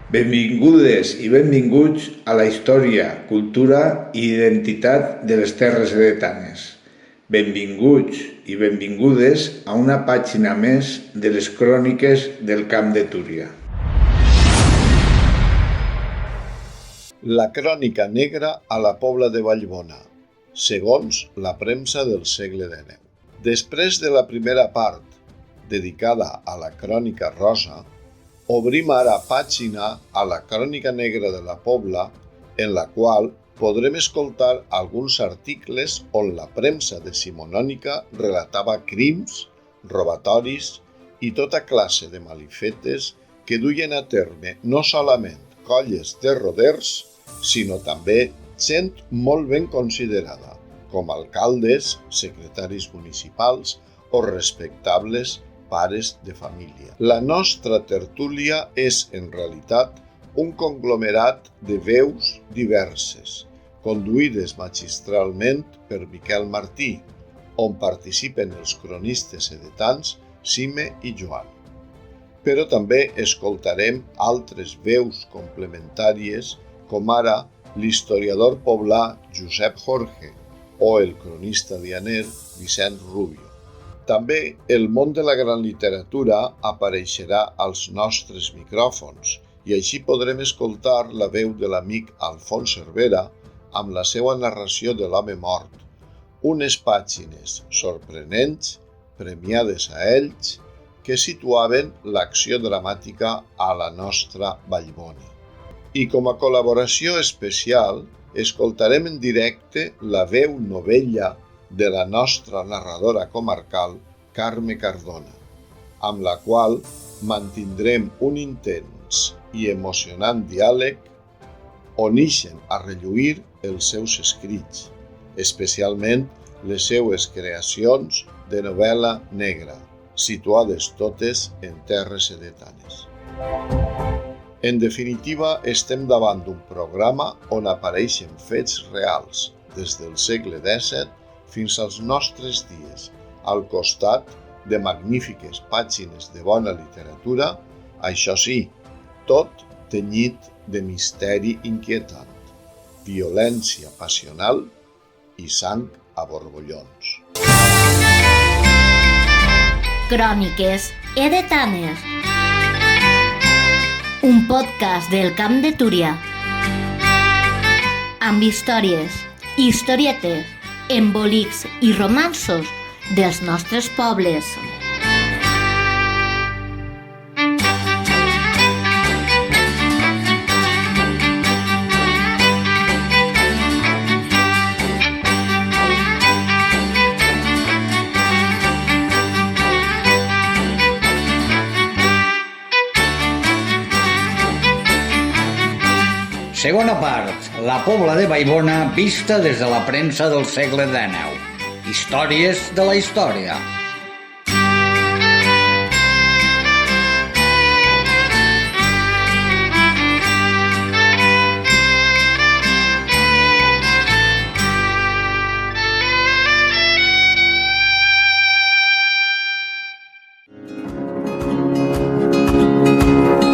Benvingudes i benvinguts a la història, cultura i identitat de les Terres Edetanes. Benvinguts i benvingudes a una pàgina més de les cròniques del Camp de Túria. La crònica negra a la Pobla de Vallbona, segons la premsa del segle XIX. Després de la primera part, dedicada a la crònica rosa, obrim ara pàgina a la crònica negra de la Pobla, en la qual podrem escoltar alguns articles on la premsa decimonònica relatava crims, robatoris i tota classe de malifetes que duien a terme no solament colles de roders, sinó també gent molt ben considerada, com alcaldes, secretaris municipals o respectables pares de família. La nostra tertúlia és, en realitat, un conglomerat de veus diverses, conduïdes magistralment per Miquel Martí, on participen els cronistes edetans Sime i Joan. Però també escoltarem altres veus complementàries, com ara l'historiador poblà Josep Jorge o el cronista dianer Vicent Rubio. També el món de la gran literatura apareixerà als nostres micròfons i així podrem escoltar la veu de l'amic Alfons Cervera amb la seva narració de l'home mort, unes pàgines sorprenents, premiades a ells, que situaven l'acció dramàtica a la nostra Vallbona. I com a col·laboració especial, escoltarem en directe la veu novella de la nostra narradora comarcal, Carme Cardona, amb la qual mantindrem un intens i emocionant diàleg on ixen a relluir els seus escrits, especialment les seues creacions de novel·la negra, situades totes en terres edetanes. En definitiva, estem davant d'un programa on apareixen fets reals des del segle XVII fins als nostres dies, al costat de magnífiques pàgines de bona literatura, això sí, tot tenyit de misteri inquietant, violència passional i sang a borbollons. Cròniques edetanes. Un podcast del Camp de Túria. Amb històries, historietes, embolics i romanços dels nostres pobles. Segona part, la Pobla de Vallbona vista des de la premsa del segle XIX. Històries de la història.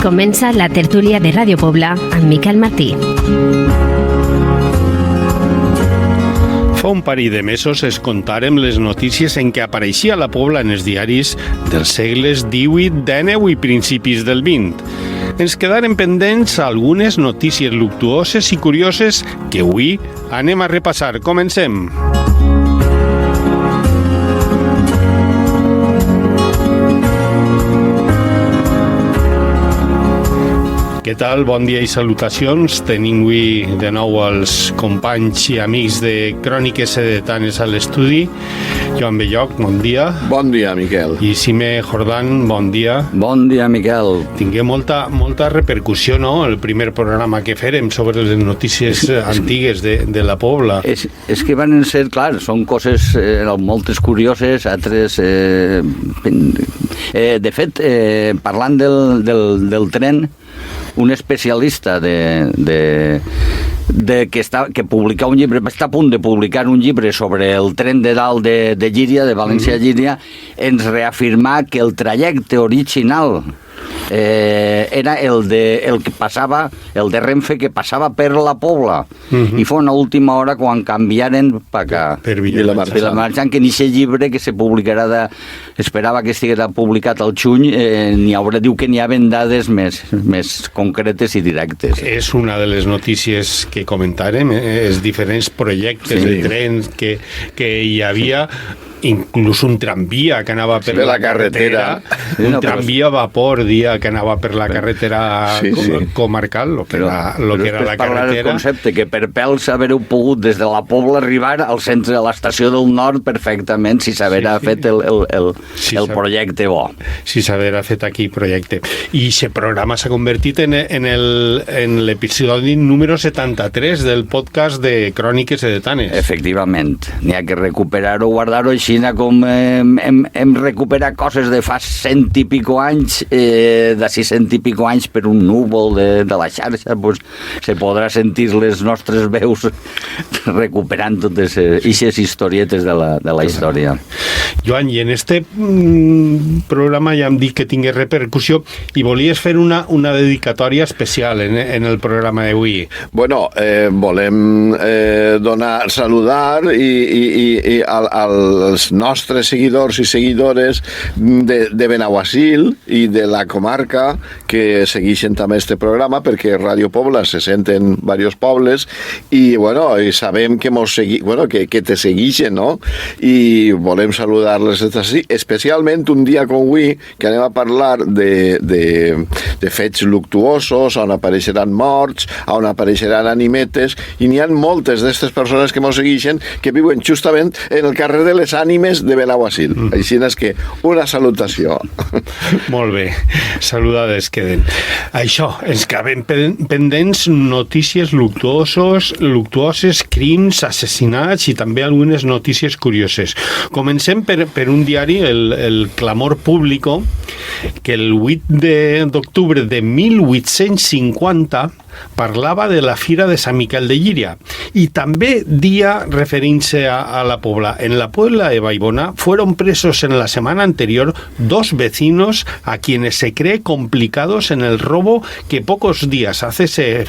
Comença la tertúlia de Ràdio Pobla amb Miquel Martí. Fa un parell de mesos es contàrem les notícies en què apareixia la Pobla en els diaris dels segles XVIII, XIX i principis del XX. Ens quedaren pendents algunes notícies luctuoses i curioses que avui anem a repassar. Comencem! Què tal? Bon dia i salutacions. Tenim avui de nou els companys i amics de Cròniques Edetanes a l'estudi. Joan Belloc, bon dia. Bon dia, Miquel. I Sime Jordan, bon dia. Bon dia, Miquel. Tingué molta repercussió, no?, el primer programa que fèrem sobre les notícies antigues de la Pobla. És que van ser, clar, són coses moltes curioses, altres... de fet, parlant del tren, un especialista que publica un llibre, està a punt de publicar un llibre sobre el tren de dalt de Llíria, de València a Llíria, ens reafirmà que el trajecte original era el que passava, el de Renfe que passava per la Pobla. I fou una última hora quan canviaren per Vilamarxant, que en aquest llibre que se publicarà, esperava que estigués publicat al juny, diu que n'hi ha dades més concretes i directes. És una de les notícies que comentàrem, els diferents projectes de trens que hi havia, inclús un tramvia que anava per la carretera, un tramvia a vapor que anava per la carretera comarcal, lo que era la carretera. El concepte que per pèls haver-ho pogut des de la Pobla arribar al centre de l'estació del Nord perfectament si s'haverà fet el projecte bo. Si s'haverà fet aquí projecte. I aquest programa s'ha convertit en l'episodi número 73 del podcast de Cròniques Edetanes. Efectivament. N'hi ha que recuperar-ho, guardar-ho així com hem recuperat coses de fa 100 i pico anys, d'ací 100 i pico anys per un núvol de la xarxa, pues, se podrà sentir les nostres veus recuperant totes aquestes historietes de la història. Joan, i en este programa ja hem dit que tingués repercussió i volies fer una dedicatòria especial en el programa d'avui. Bueno, volem saludar i als nostres seguidors i seguidores de Benaguasil i de la comarca que segueixen també este programa, perquè Ràdio Pobla se senten diversos pobles i, bueno, sabem que que te segueixen, no? I volem saludar-les especialment un dia com avui, que anem a parlar de fets luctuosos, on apareixeran morts, on apareixeran animetes, i n'hi ha moltes d'aquestes persones que mos segueixen que viuen justament en el carrer de les Ànimes de Benaguasil. Així és que una salutació. Molt bé, saludades queden. Això, ens quedem pendents notícies luctuoses, crims, assassinats i també algunes notícies curioses. Comencem per un diari, el Clamor Público, que el 8 d'octubre de 1850 parlava de la Fira de Sant Miquel de Llíria y també dia referint-se a la Pobla. En la Puebla de Vallbona fueron presos en la semana anterior 2 vecinos a quienes se cree complicados en el robo que pocos días hace se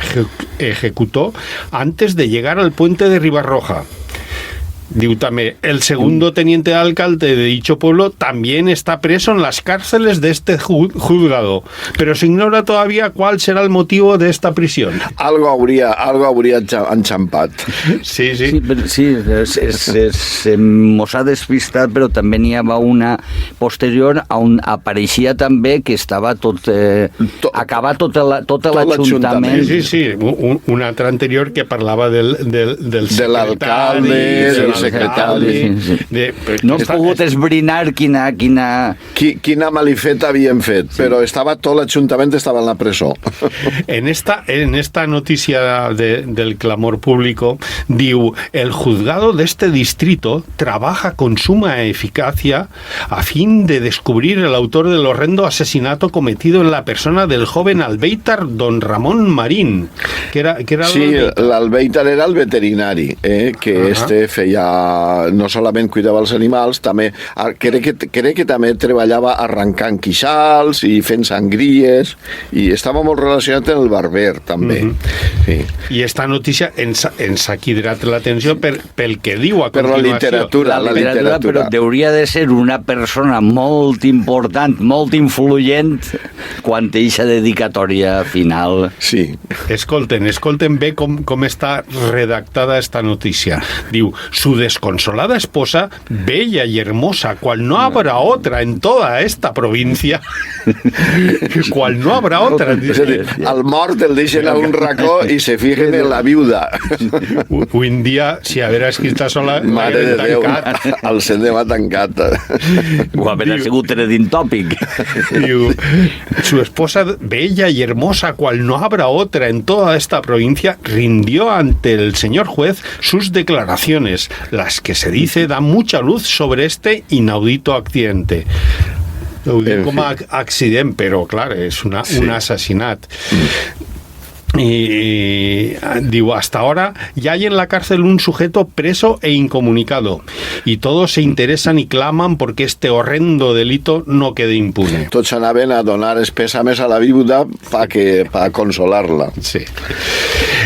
ejecutó antes de llegar al puente de Ribarroja. Diu també, el segundo teniente de alcalde de dicho pueblo también está preso en las cárceles de este juzgado, pero se ignora todavía cuál será el motivo de esta prisión. Algo hauria enxampat. Sí, mos ha despistat, però també n'hi havia una posterior on apareixia també que estava acabat tot l'Ajuntament. Sí, una altra anterior que parlava de l'alcalde, del secretari. No he pogut esbrinar quina malifeta havien fet, però tot l'Ajuntament estava en la presó. En esta noticia del Clamor Público diu, el juzgado de este distrito trabaja con suma eficacia a fin de descubrir el autor del horrendo asesinato cometido en la persona del joven albéitar don Ramón Marín, que era sí, l'albéitar era el veterinari, que feia, no solament cuidava els animals, també crec que també treballava arrencant quixals i fent sangries, i estava molt relacionat amb el barber també. Sí. I esta notícia ens ha cridat l'atenció pel que diu a continuació. Per la literatura. Però hauria de ser una persona molt important, molt influent quan té aquesta dedicatòria final. Sí. Escolten bé com està redactada esta notícia. Diu, su desconsolada esposa, bella y hermosa, cual no habrá otra en toda esta provincia. Cual no habrá otra. Al mort el deixen a un racó i se fijen en la viuda. Un dia, si haver escrit sola, mare de Déu, el cinema tancat. O haver sigut heredint tòpic. Diu, su esposa, bella y hermosa, cual no habrá otra en toda esta provincia, rindió ante el señor juez sus declaraciones, las que se dice dan mucha luz sobre este inaudito accidente. Ho dic com a accident, però clar, és un assassinat. Y digo, hasta ahora ya hay en la cárcel un sujeto preso e incomunicado y todos se interesan y claman porque este horrendo delito no quede impune. Tots s'anaven a donar els pèsames a la viuda per consolar-la. Sí.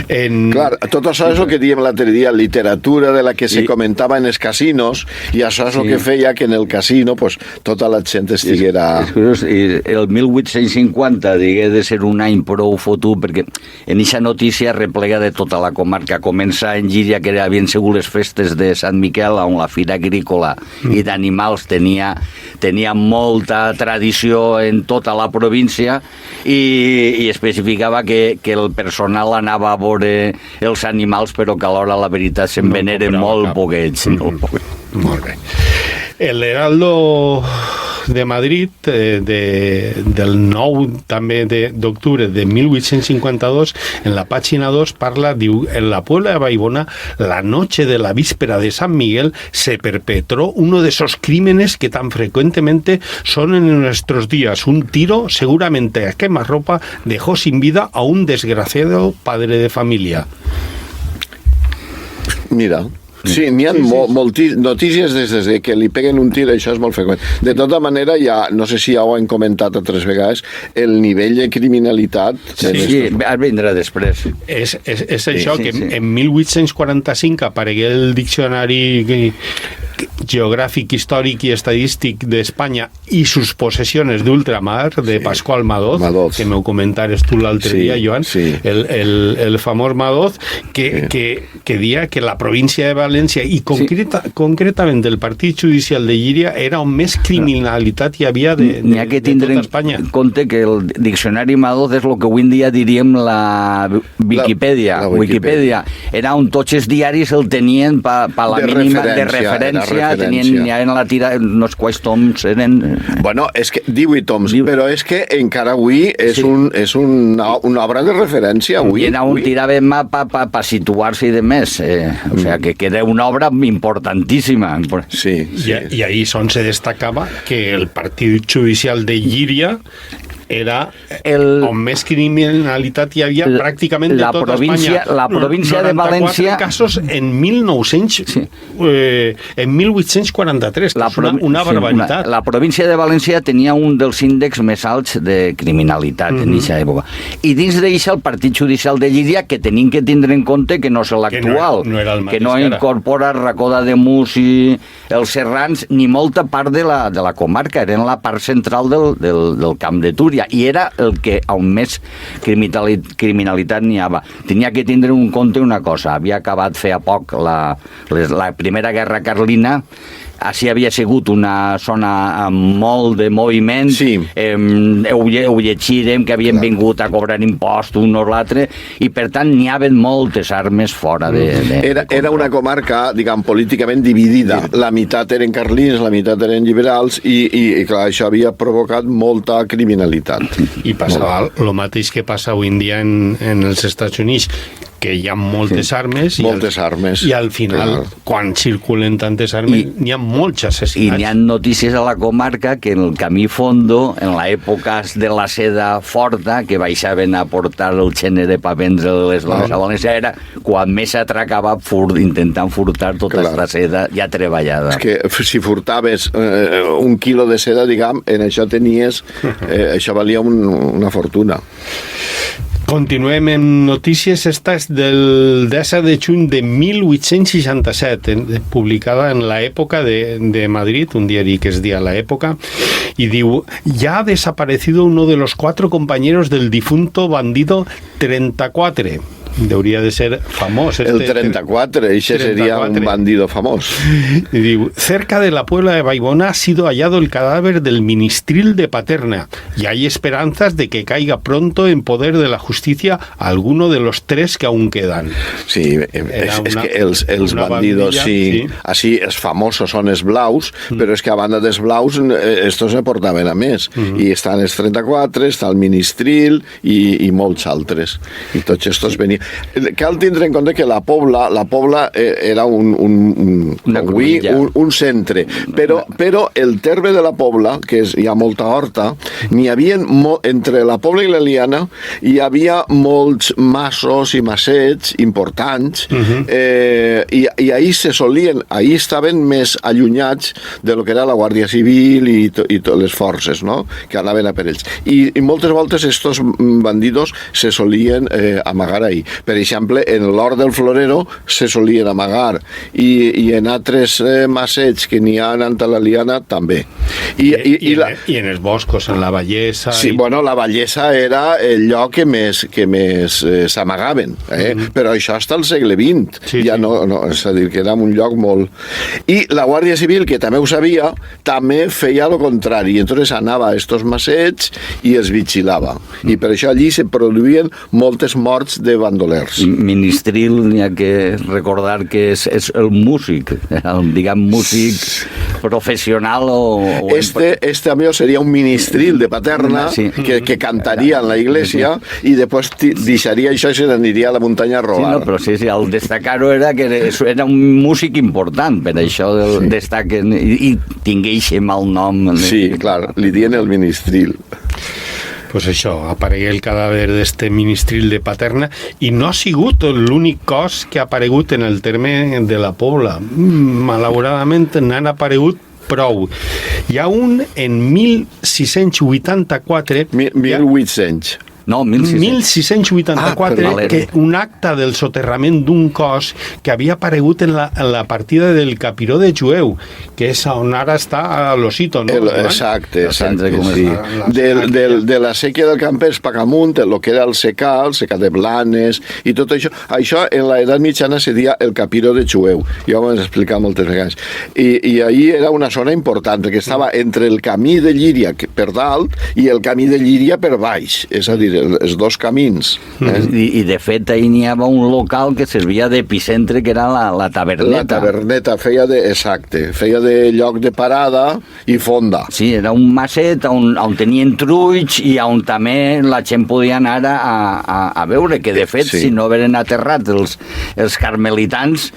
Clar, tot això és el que diem l'altre dia, literatura de la que se comentava en els casinos, i això és el que feia que en el casino pues, tota la gent estiguera... És curiós, el 1850 digué de ser un any prou fotut, perquè en aquesta notícia replega de tota la comarca. Comença en Llíria, que havien sigut les festes de Sant Miquel, on la fira agrícola i d'animals tenia molta tradició en tota la província, i especificava que el personal anava a veure els animals, però que alhora la veritat se'n veneren molt poquets. Molt bé. El Heraldo de Madrid, del 9 també d'octubre de 1852, en la pàgina 2 parla, diu, en la Puebla de Vallbona, la noche de la víspera de San Miguel se perpetró uno de esos crímenes que tan frecuentemente son en nuestros días. Un tiro, seguramente a quemarropa, dejó sin vida a un desgraciado padre de familia. Mira... Sí, n'hi ha notícies des que li peguen un tir, això és molt freqüent. De tota manera, ja, no sé si ja ho hem comentat altres vegades, el nivell de criminalitat... Sí, vindrà després. És això, que en 1845 aparegué el diccionari geogràfic, històric i estadístic d'Espanya i sus possessiones d'ultramar, de Pascual Madoz, que m'ho comentares tu l'altre dia, Joan, el famós Madoz, que dia que la província de València i concretament del Partit Judicial de Llíria era on més criminalitat hi havia de tota Espanya. En compte que el diccionari Madoz és el que avui en dia diríem la Wikipedia. Wikipedia era on tots els diaris el tenien per la mínima de referència. Tenien ja en la tira, no sé quants toms eren... Bueno, és que 18 toms, però és que encara avui és una obra de referència. I era un tiràvem per situar-se i de més. O sigui, que era una obra importantíssima. Sí. I ahí on se destacava que el Partit Judicial de Llíria era on més criminalitat hi havia pràcticament de tota Espanya. La província de València... 94 casos en 1843, que és una barbaritat. La província de València tenia un dels índexs més alts de criminalitat en aquesta època. I dins d'això el Partit Judicial de Llíria, que tenim que tindre en compte que no és l'actual, que no incorpora Racó d'Ademús i els Serrans, ni molta part de la comarca, era en la part central del Camp de Túria, i era el que on més criminalitat n'hi havia. Tenia que tindre en compte una cosa, havia acabat feia poc la Primera Guerra Carlina, així havia sigut una zona amb molt de moviment, ho llegirem que havien vingut a cobrar impostos un o l'altre, i per tant n'hi havia moltes armes fora de... Era una comarca, diguem, políticament dividida. La meitat eren carlins, la meitat eren liberals, i clar, això havia provocat molta criminalitat. I passava el mateix que passa avui en dia en els Estats Units, que hi ha moltes armes i al final, quan circulen tantes armes, n'hi ha molts assassinats. I n'hi ha notícies a la comarca que en el camí Fondo, en l'època de la seda forta, que baixaven a portar el gènere per vendre les dones a València, era quan més s'atracava intentant furtar tota aquesta seda ja treballada. És que si furtaves un quilo de seda, diguem, en això tenies... això valia una fortuna. Continuem amb notícies. Esta és del 10 de juny de 1867, publicada en La Época de Madrid, un diari que es dia La Época, y diu, ya ha desaparecido uno de los 4 compañeros del difunto bandido 34. Deuria de ser famós. El 34, ese sería un bandido famoso. Y digo, cerca de la Puebla de Vallbona ha sido hallado el cadáver del ministril de Paterna y hay esperanzas de que caiga pronto en poder de la justicia alguno de los 3 que aún quedan. Sí, és que els bandidos, sí, així els famosos són els blaus, però és que a banda dels blaus estos se portaven a més. I estan els 34, està el ministril i molts altres. I tots estos venien... cal tindre en compte que la Pobla era un centre, però el terme de la Pobla, que hi ha molta horta, n'hi havia, entre la Pobla i l'Eliana, hi havia molts masos i massets importants, i ahir ahir estaven més allunyats de lo que era la Guàrdia Civil i les forces, no?, que anaven a per ells. I moltes voltes estos bandidos se solien amagar ahí. Per exemple, en l'Hort del Florero se solien amagar, i en altres massets que n'hi ha a l'Eliana també. I en els boscos, en la Vallesa... Sí, bueno, la Vallesa era el lloc que més s'amagaven, però això està al segle XX, ja no, és a dir, que era un lloc molt... I la Guàrdia Civil, que també ho sabia, també feia el contrari, i entonces anava a estos massets i els vigilava, i per això allí se produïen moltes morts de bandolers. Ministril, n'hi ha que recordar que és el músic, el, diguem, músic professional o... Este amigo seria un ministril de Paterna que cantaria en la iglesia i després deixaria això i se n'aniria a la muntanya a robar. Sí, no, però sí, el destacar-ho era que era un músic important, per això destaquen i tingueix mal nom. Sí, clar, li dien el ministril. Pues això, aparegué el cadàver d'este ministril de Paterna i no ha sigut l'únic cos que ha aparegut en el terme de la Pobla. Malauradament n'han aparegut prou. Hi ha un en 1684... 1800. No, 1684, que un acte del soterrament d'un cos que havia aparegut en la partida del Capiró de Jueu, que és on ara està a l'Osito, no? Exacte, sí. De la sèquia del Campers Pacamunt, el que era el secà de Blanes, i tot això, això en l'edat mitjana se deia el Capiró de Jueu, ja ho hem explicat moltes vegades, i ahir era una zona important, que estava entre el camí de Llíria per dalt i el camí de Llíria per baix, és a dir, els dos camins. I de fet, ahir n'hi havia un local que servia d'epicentre, que era la taverneta. La taverneta feia de lloc de parada i fonda. Sí, era un masset on tenien trulls i on també la gent podia anar a veure, que de fet, si no haveren aterrat els carmelitans,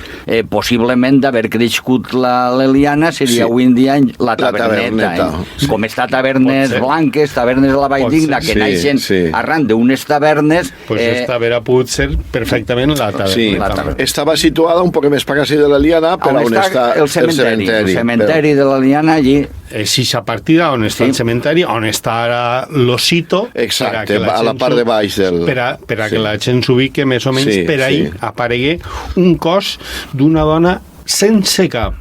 possiblement d'haver crescut l'Eliana seria avui en dia la taverneta. Com està tavernes blanques, tavernes de la Valldigna, que naixen arran d'unes tavernes... Pues esta vera pot ser perfectament la taverna. Sí, estava situada un poc més per quasi de l'Eliana, però on està el cementeri. El cementeri de l'Eliana allí... És a partida on està el cementeri, on està ara l'Osito. Exacte, a la part de baix del... Per a que la gent s'ubique més o menys, per ahí aparegué un cos d'una dona sense cap.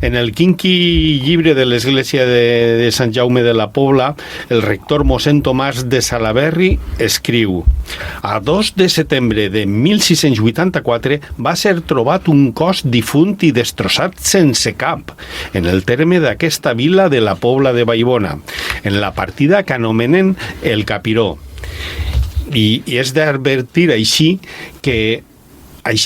En el quinqui llibre de l'església de Sant Jaume de la Pobla, el rector mossèn Tomàs de Salaberry escriu: a 2 de setembre de 1684 va ser trobat un cos difunt i destrossat sense cap en el terme d'aquesta vila de la Pobla de Vallbona, en la partida que anomenen el Capiró. I és d'advertir així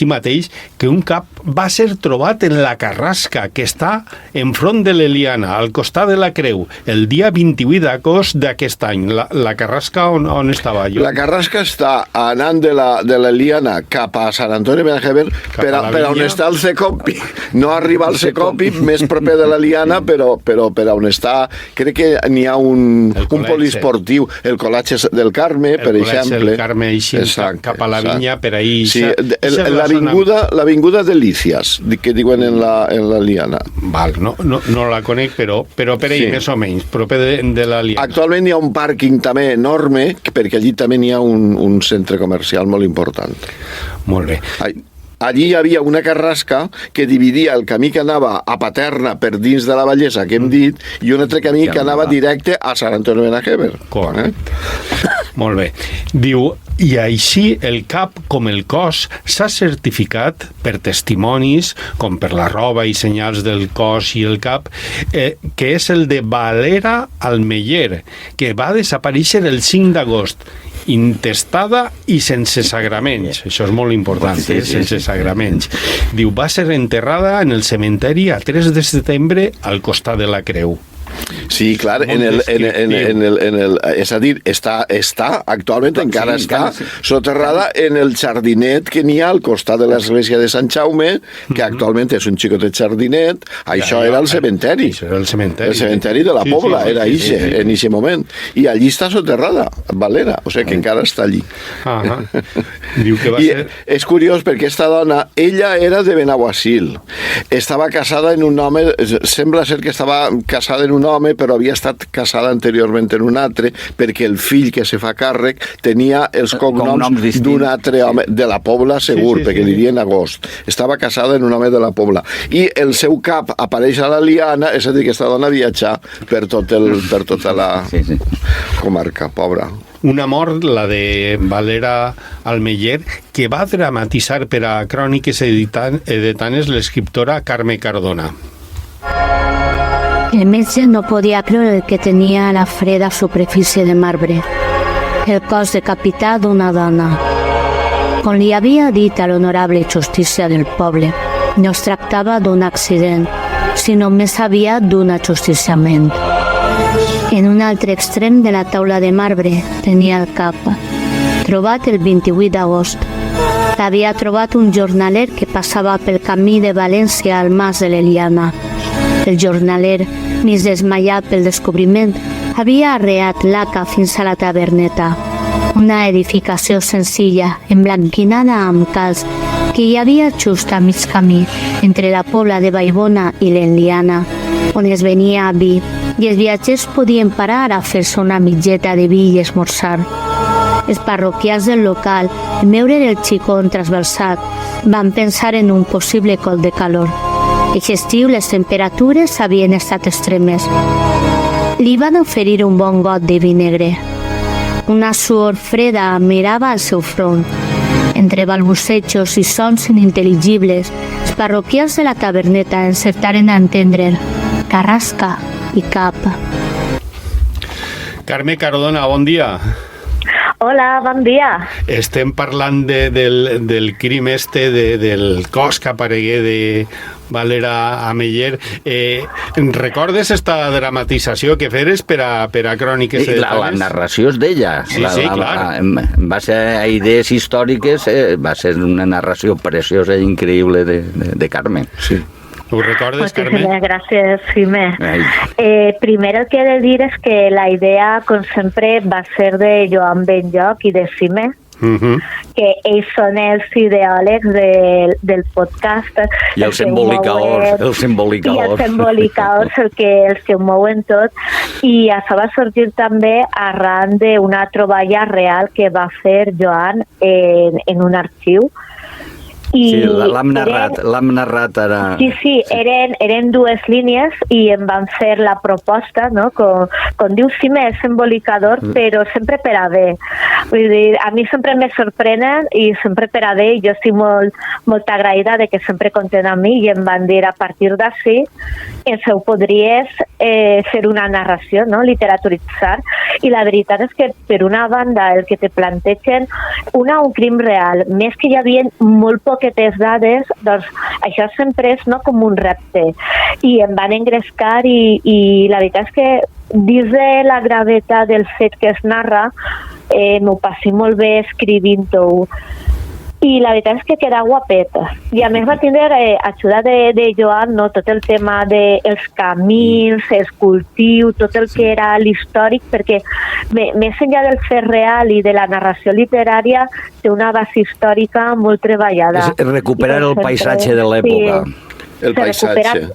mateix, que un cap va ser trobat en la Carrasca, que està enfront de l'Eliana, al costat de la Creu, el dia 28 d'agost d'aquest any. La Carrasca on estava jo? La Carrasca està anant de l'Eliana cap a Sant Antoni de Benajever, per on està el Secopi. No arriba al Secopi, més proper de l'Eliana, però per on està... Crec que n'hi ha un poliesportiu, el Col·latge del Carme, per exemple. El Col·latge del Carme, així, cap a la vinya, per ahí... Sí, l'avinguda de Lícias, que diuen en la Liana. Val, no la conec, però per ahí més o menys, proper de la Liana. Actualment hi ha un pàrquing també enorme, perquè allí també n'hi ha un centre comercial molt important. Molt bé. Allí hi havia una carrasca que dividia el camí que anava a Paterna per dins de la Vallesa, que hem dit, i un altre camí que anava directe a Sant Antoni de Benajever. Molt bé. Diu, i així el cap com el cos s'ha certificat per testimonis, com per la roba i senyals del cos i el cap, que és el de Valera Almeller, que va desaparèixer el 5 d'agost, intestada i sense sagraments. Això és molt important, sense sagraments. Diu, va ser enterrada en el cementeri a 3 de setembre al costat de la Creu. Sí, clar, és a dir, està actualment, encara està soterrada en el jardinet que n'hi ha al costat de l'església de Sant Jaume, que actualment és un xicotet jardinet. Això era el cementeri. El cementeri de la Pobla, era ixe, en ixe moment. I allí està soterrada, Valera, o sigui que encara està allí. Diu que va ser... És curiós perquè aquesta dona, ella era de Benaguasil, estava casada en un home, sembla ser que estava casada en un home, però havia estat casada anteriorment en un altre, perquè el fill que se fa càrrec tenia els cognoms d'un altre home, de la Pobla segur, perquè li diuen Agost. Estava casada en un home de la Pobla. I el seu cap apareix a la liana, és a dir, que aquesta dona viatjà per tota la comarca, pobra. Una mort, la de Valera Almeller, que va dramatitzar per a Cròniques Edetanes l'escriptora Carme Cardona. El metge no podia creure que tenia la freda superfície de marbre, el cos decapitat d'una dona. Com li havia dit a l'honorable justícia del poble, no es tractava d'un accident, sinó més aviat d'un ajusticiament. En un altre extrem de la taula de marbre tenia el cap, trobat el 28 d'agost. L'havia trobat un jornaler que passava pel camí de València al Mas de l'Eliana. El jornaler, mig desmaiat pel descobriment, havia arreat l'haca fins a la taverneta, una edificació senzilla, emblanquinada amb calç, que hi havia just a mig camí entre la Pobla de Vallbona i l'Eliana, on es venia a vi, i els viatgers podien parar a fer-se una mitgeta de vi i esmorzar. Els parroquians del local, en veure el xicón trasbalsat, van pensar en un possible col de calor. Aquest estiu les temperatures havien estat extremes. Li van oferir un bon got de vi negre. Una suor freda mirava al seu front. Entre balbucejos i sons inintel·ligibles, els parroquians de la taverneta encertaren a entendre carrasca i cap. Carme Cardona, bon dia. Hola, bon dia. Estem parlant del crim del cos que aparegué de Valera Almeller. Recordes esta dramatització que feres per a Cròniques Edetanes? La narració és d'ella. Sí, clar. Va ser a idees històriques, va ser una narració preciosa i increïble de Carme. Sí. ¿Ho recordes, Carme? Muchísimas gracias, Jimé. Primero el que he de dir es que la idea, com sempre, va ser de Joan Benlloch i de Jimé, que ells són els ideòlegs del podcast. I els embolicadors. I els embolicadors, els que ho mouen tot. I això va sorgir també arran d'una troballa real que va fer Joan en un arxiu. Sí, l'hem narrat ara. Sí, eren dues línies i em van fer la proposta, no? Com diu, sí, és embolicador, però sempre per a bé. Vull dir, a mi sempre me sorprenen i sempre per a bé, i jo estic molt agraïda de que sempre compten amb mi, i em van dir a partir d'ací ens ho podries fer una narració, no? Literaturitzar, i la veritat és que per una banda el que te plantegen un crim real, més que hi havia molt poquetes dades, doncs això sempre és, no, com un repte, i em van engrescar i la veritat és que dins de la gravetat del fet que es narra m'ho passi molt bé escrivint-ho. I la veritat és que queda guapet. I a més va tindre ajuda de Joan, no? Tot el tema dels camins, els cultius, tot el que era l'històric, perquè més enllà del fet real i de la narració literària té una base històrica molt treballada. És recuperar el paisatge de l'època. El paisatge.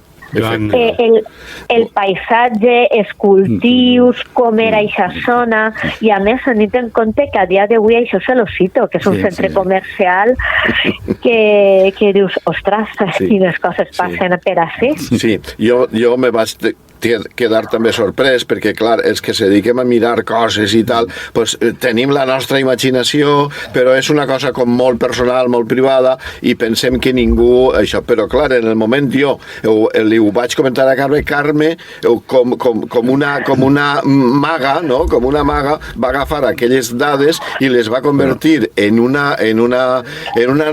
El paisatge, els cultius, com era aquesta zona, i a més tenint en compte que a dia d'avui això és l'Osito, que és un centre comercial que dius, ostres, quines coses passen per així. Sí, jo me vaig quedar també sorprès, perquè clar, els que se dediquem a mirar coses i tal, pues, tenim la nostra imaginació, però és una cosa com molt personal, molt privada, i pensem que ningú això, però clar, en el moment jo li ho vaig comentar a Carme com una maga, no? Com una maga va agafar aquelles dades i les va convertir en una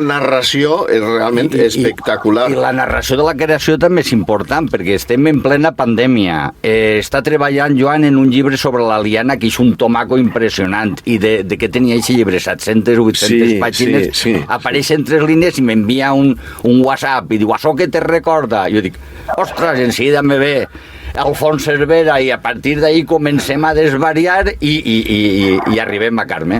narració realment espectacular. I la narració de la creació també és important, perquè estem en plena pandèmia, pandèmia. Està treballant, Joan, en un llibre sobre l'aliena, que és un tomaco impressionant, i de què tenia aquest llibre? 700, 800 pàgines. Sí. Apareixen 3 línies i m'envia un WhatsApp i diu, això què te recorda? Jo dic, ostres, enseguida me ve Alfons Cervera, i a partir d'ahir comencem a desvariar i arribem a Carme,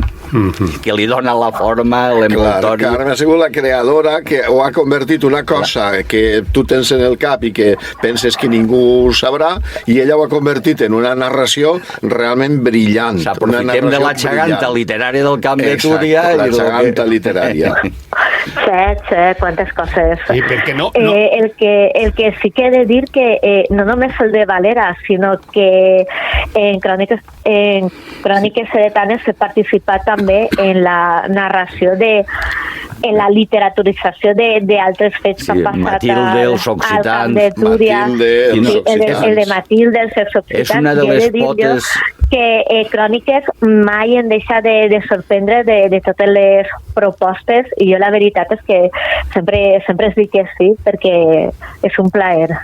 que li dona la forma, l'envoltori. Carme ha sigut la creadora que ho ha convertit una cosa que tu tens en el cap i que penses que ningú sabrà, i ella ho ha convertit en una narració realment brillant. S'aprofitem de la xaganta literària del Camp de Túria. La xaganta literària. Sí, quantes coses. Sí, perquè no. El que sí que he de dir que no només el de Valera, sinó que en Cròniques Sedetanes he participat també en la narració en la literaturització d'altres fets que han passat Matilde, els al Camp de Túria. El de Matilde, els occitans. És una de les potes... que Cròniques mai em deixa de sorprendre de totes les propostes, i jo la veritat és que sempre es dic que sí, perquè és un plaer.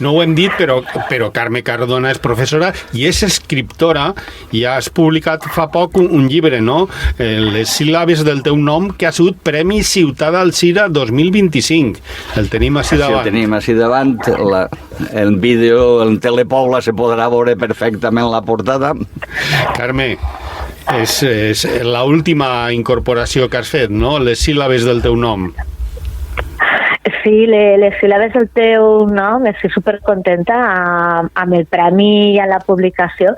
No ho hem dit, però Carme Cardona és professora i és escriptora, i has publicat fa poc un llibre, no? Les síl·labes del teu nom, que ha sigut Premi Ciutat d'Alzira 2025. El tenim així davant. El tenim així davant. El vídeo en Telepobla se podrà veure perfectament la portada. Carme, és l'última incorporació que has fet, no? Les síl·labes del teu nom. Sí, les síl·labes del teu nom, estic supercontenta amb el premi i amb la publicació.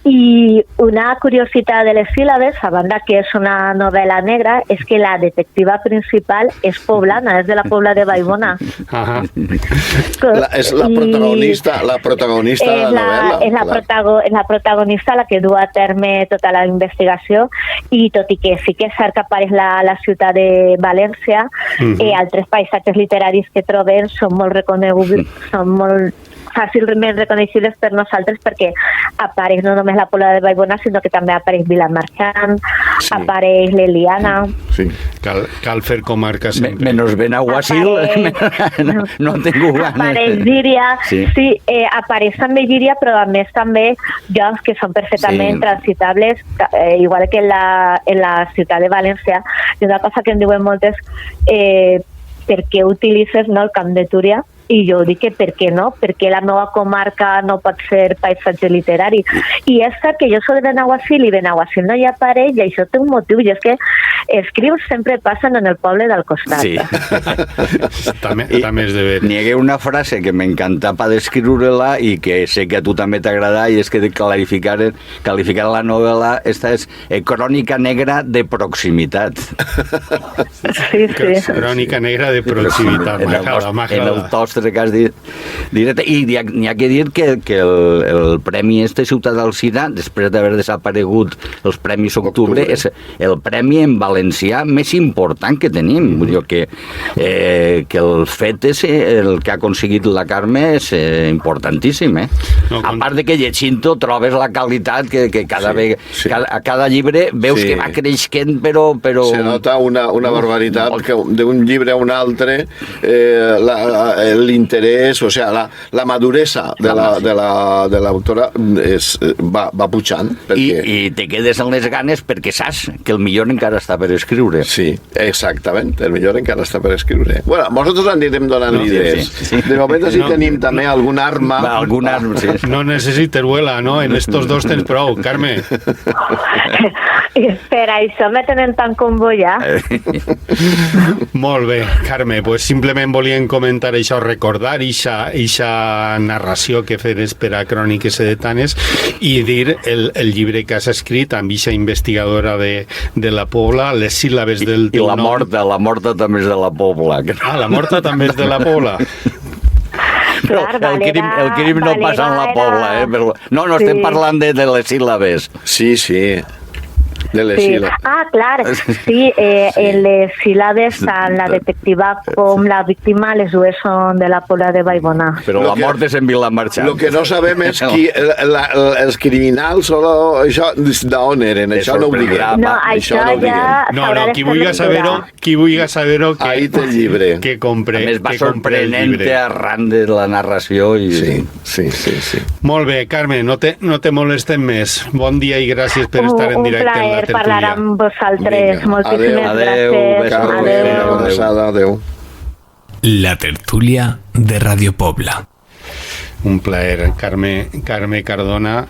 I una curiositat de les síl·labes, a banda que és una novel·la negra, és que la detectiva principal és poblana, és de la Pobla de Vallbona. És la protagonista de la novel·la. És la protagonista la que du a terme tota la investigació, i tot i que sí que és cert que apareix la ciutat de València, altres paisatges literaris que trobem són molt reconeguts, són molt fàcilment reconeixibles per nosaltres, perquè apareix no només la Pobla de Vallbona, sinó que també apareix Vilamarxant, apareix l'Eliana. Sí. Cal fer comarca sempre. Menos Benaguasil, no tinc ganes. Apareix Llíria, sí, apareix també Llíria, però a més també llocs que són perfectament transitables, igual que en la ciutat de València. I una cosa que em diuen moltes, per què utilitzes el Camp de Túria? I jo dic que per què no? Perquè la meva comarca no pot ser paisatge literari. I és cert que jo soc de Benaguasil i Benaguasil no hi apareix, i això té un motiu, i és que escrius sempre passen en el poble del costat. Sí. també és de ver. N'hi hagué una frase que m'encanta per descriure-la i que sé que a tu també t'agrada, i és que qualificar la novel·la, esta és crònica negra de proximitat. Sí. Crònica negra de proximitat. En el tostre que has dit directe. I n'hi ha que dir que el Premi Ciutat d'Alzira, després d'haver desaparegut els Premis Octubre, és el premi en valencià més important que tenim. Vull dir que el fet és el que ha aconseguit la Carme és importantíssim. A part de que llegint-ho trobes la qualitat que a cada llibre veus que va creixent, però... Se nota una barbaritat, que d'un llibre a un altre l'interès, o sigui, la maduresa de l'autora va pujant. I te quedes amb les ganes perquè saps que el millor encara està per escriure. Sí, exactament, el millor encara està per escriure. Bueno, nosaltres anirem donant idees. De moment sí tenim també alguna arma. No necessites vuela, no? En estos dos tens prou, Carme. Per això me tenen tan convoyat. Molt bé, Carme, pues simplement volíem comentar això, recordar eixa narració que fes per a Cròniques Sedetanes i dir el llibre que has escrit amb eixa investigadora de la Pobla, les síl·labes del teu nom. I la morta també és de la Pobla. La morta també és de la Pobla. Però el crim no passa en la Pobla, No, estem parlant de les síl·labes. Sí. De les síl·labes. Clar, sí, en les síl·labes tant la detectiva com la víctima, les dues són de la Pobla de Vallbona. Però la mort és en Vilamarxant. El que no sabem és qui, els criminals, això d'on eren, això no ho diguem. No, això ja... No, qui vulgui saber-ho, qui vulgui saber-ho, ahí té el llibre. Que compre. A més, va sorprenent arran de la narració. Sí. Molt bé, Carme, no te molestem més. Bon dia i gràcies per estar en directe en la tertúlia. Un plaer parlar amb vosaltres. Moltíssimes gràcies. Adéu. La tertúlia de Radio Pobla. Un plaer, Carme Cardona,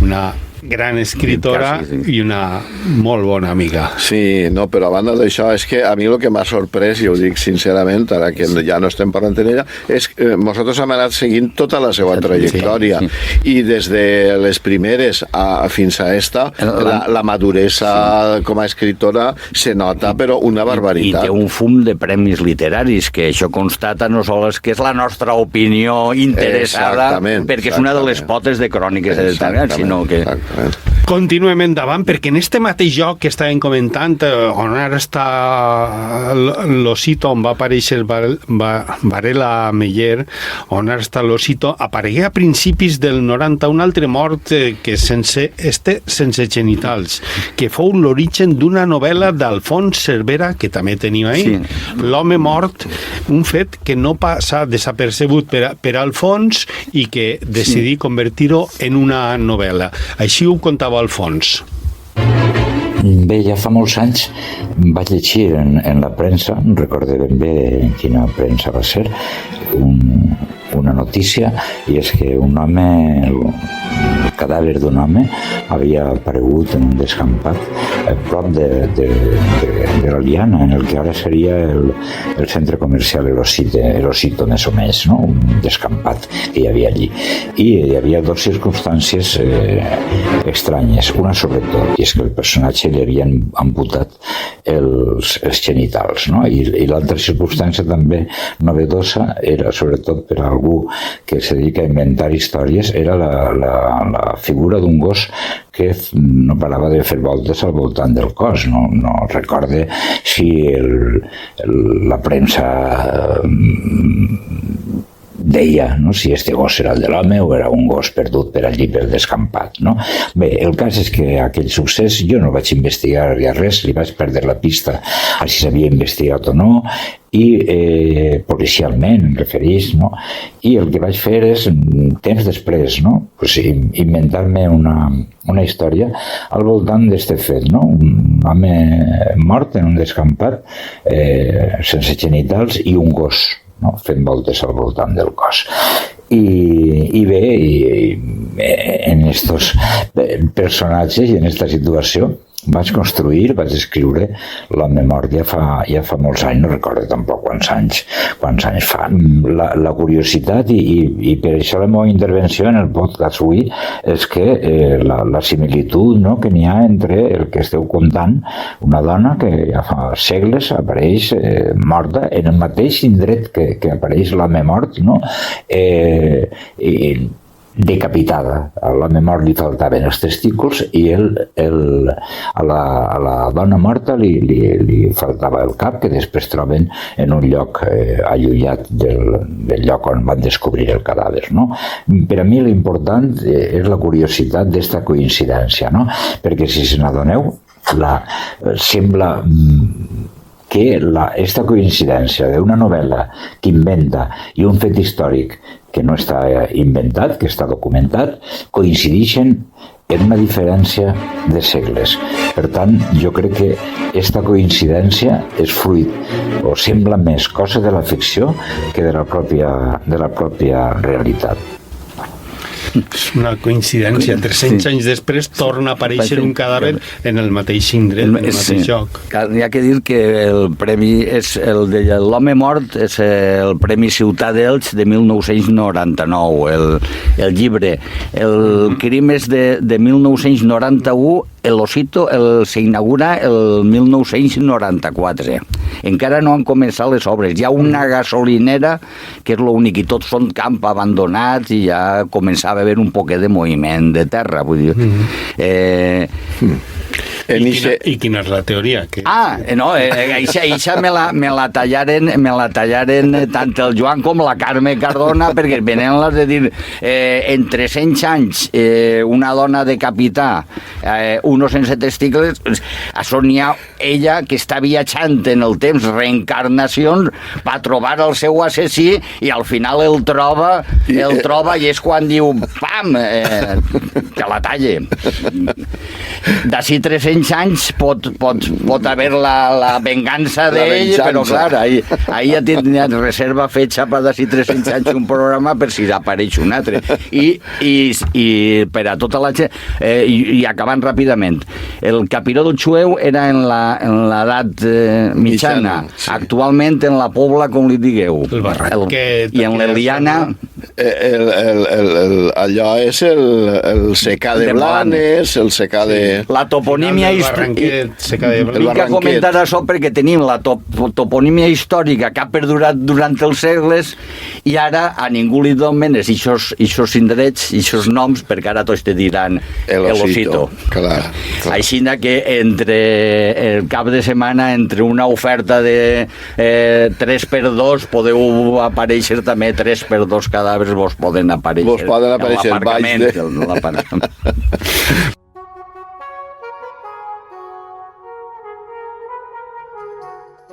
una gran escritora i una molt bona amiga. Sí, no, però a banda d'això, és que a mi el que m'ha sorprès, i ho dic sincerament, ara que ja no estem parlant d'ella, és que nosaltres hem anat seguint tota la seva trajectòria, i des de les primeres fins a esta, la maduresa com a escritora se nota, però una barbaritat. I té un fum de premis literaris, que això constata no sols que és la nostra opinió interessada, perquè és una de les potes de cròniques de Tània, sinó que... Continuem endavant, perquè en este mateix joc que estàvem comentant, on ara està l'Osito, on va aparèixer Varela Meller, on ara està l'Osito, aparegué a principis del 90 un altre mort que sense genitals, que fou l'origen d'una novel·la d'Alfons Cervera, que també tenim ahí, L'home mort, un fet que no passa desapercebut per Alfons i que decidí convertir-ho en una novel·la. Així ho contava Alfons. Bé, ja fa molts anys vaig llegir en la premsa, no recordo ben bé en quina premsa va ser, una notícia, i és que un home, el cadàver d'un home, havia aparegut en un descampat a prop de la Liana, en el que ara seria el centre comercial Elosito, més o menys, no? Un descampat que hi havia allí. I hi havia dues circumstàncies estranyes. Una, sobretot, i és que el personatge li havien amputat els genitals, no? I l'altra circumstància també novedosa era, sobretot per a algú que se dedica a inventar històries, era la figura d'un gos que no parava de fer voltes al voltant del cos. No recorde si la premsa deia, no?, si este gos era el de l'home o era un gos perdut per allí per descampat, no? Bé, el cas és que aquell succés jo no vaig investigar res, li vaig perdre la pista a si s'havia investigat o no, i policialment em referís, no? I el que vaig fer és, temps després, no?, pues, inventar-me una història al voltant d'este fet, no? Un home mort en un descampat sense genitals i un gos, no?, fent voltes al voltant del cos. I bé, en estos personatges i en esta situació vaig escriure l'home mort ja fa molts anys, no recordo tampoc quants anys fa. La curiositat, i per això la meva intervenció en el podcast avui, és que la similitud, no?, que n'hi ha entre el que esteu contant, una dona que ja fa segles apareix morta en el mateix indret que apareix l'home mort, no?, decapitada. A l'home mort li faltaven els testículs i a la dona morta li faltava el cap, que després troben en un lloc allunat del lloc on van descobrir el cadàver, no? Per a mi l'important és la curiositat d'esta coincidència, no? Perquè si se n'adoneu, sembla que esta coincidència d'una novel·la que inventa i un fet històric que no està inventat, que està documentat, coincideixen en una diferència de segles. Per tant, jo crec que aquesta coincidència és fruit, o sembla més cosa de la ficció que de la pròpia realitat. És una coincidència. 300 anys després torna a aparèixer un cadàver en el mateix indret, en el mateix lloc. Hi ha que dir que el premi és el de l'home mort, és el Premi Ciutat d'Elx de 1999, el llibre. El crim és de 1991, l'Osito s'inaugura el 1994. Encara no han començat les obres. Hi ha una gasolinera, que és l'únic, i tots són camp abandonats, i ja començava a haver un poquet de moviment de terra, vull dir. I quina és la teoria? No, eixa me la tallaren tant el Joan com la Carme Cardona, perquè venen les de dir en 300 anys una dona decapitar, uno sense testicles, a Sonia, ella que està viatjant en el temps, reencarnacions, va trobar el seu assassí i al final el troba i és quan diu, pam, que la talle. D'ací 300 anys pot haver la vengança d'ell, però clar, ahir ja tindria reserva fetxa per d'ací 300 anys un programa per si apareix un altre. I per a tota la gent, i acabant ràpidament, el capiró del Xueu era en l'edat mitjana. Actualment en la Pobla, com li digueu. El Barranquet. I en l'Eliana... Allò és el secà de Blanes, el secà de... La toponímia històrica... Vinc a comentar això perquè tenim la toponímia històrica que ha perdurat durant els segles i ara a ningú li donen aquests indrets, aquests noms, perquè ara tots te diran el Osito. Clar. Així que entre el cap de setmana, entre una oferta de 3x2, podeu aparèixer també 3x2 cadàvers, vos poden aparèixer l'aparcament.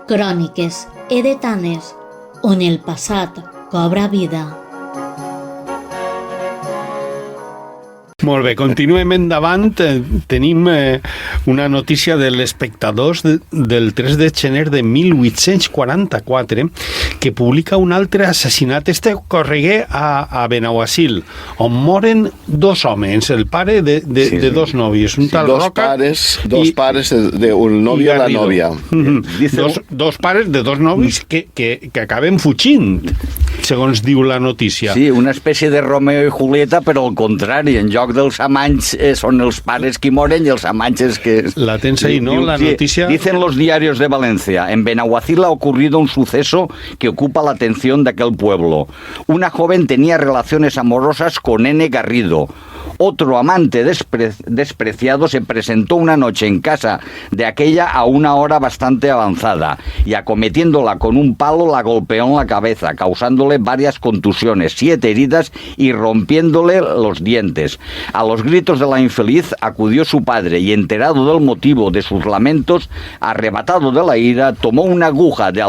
Cròniques edetanes, on el passat cobra vida. Molt bé, continuem endavant. Tenim una notícia de l'Espectador del 3 de gener de 1844 que publica un altre assassinat. Este ocorregué a Benaguasil, on moren dos homes, el pare de dos nòvies, un tal Roca... Dos pares d'un nòvio i la nòvia. Dos pares de dos nòvios que acaben fugint, segons diu la notícia. Sí, una espècie de Romeo i Julieta, però al contrari, en lloc dels amanys son els pares que moren y els amantes que... La tens ahí, ¿no? La noticia... Dicen los diarios de Valencia, en Benaguacil ha ocurrido un suceso que ocupa la atención de aquel pueblo. Una joven tenía relaciones amorosas con N. Garrido. Otro amante despreciado se presentó una noche en casa de aquella a una hora bastante avanzada y acometiéndola con un palo la golpeó en la cabeza, causándole varias contusiones, 7 heridas y rompiéndole los dientes. A los gritos de la infeliz acudió su padre y, enterado del motivo de sus lamentos, arrebatado de la ira, tomó una aguja de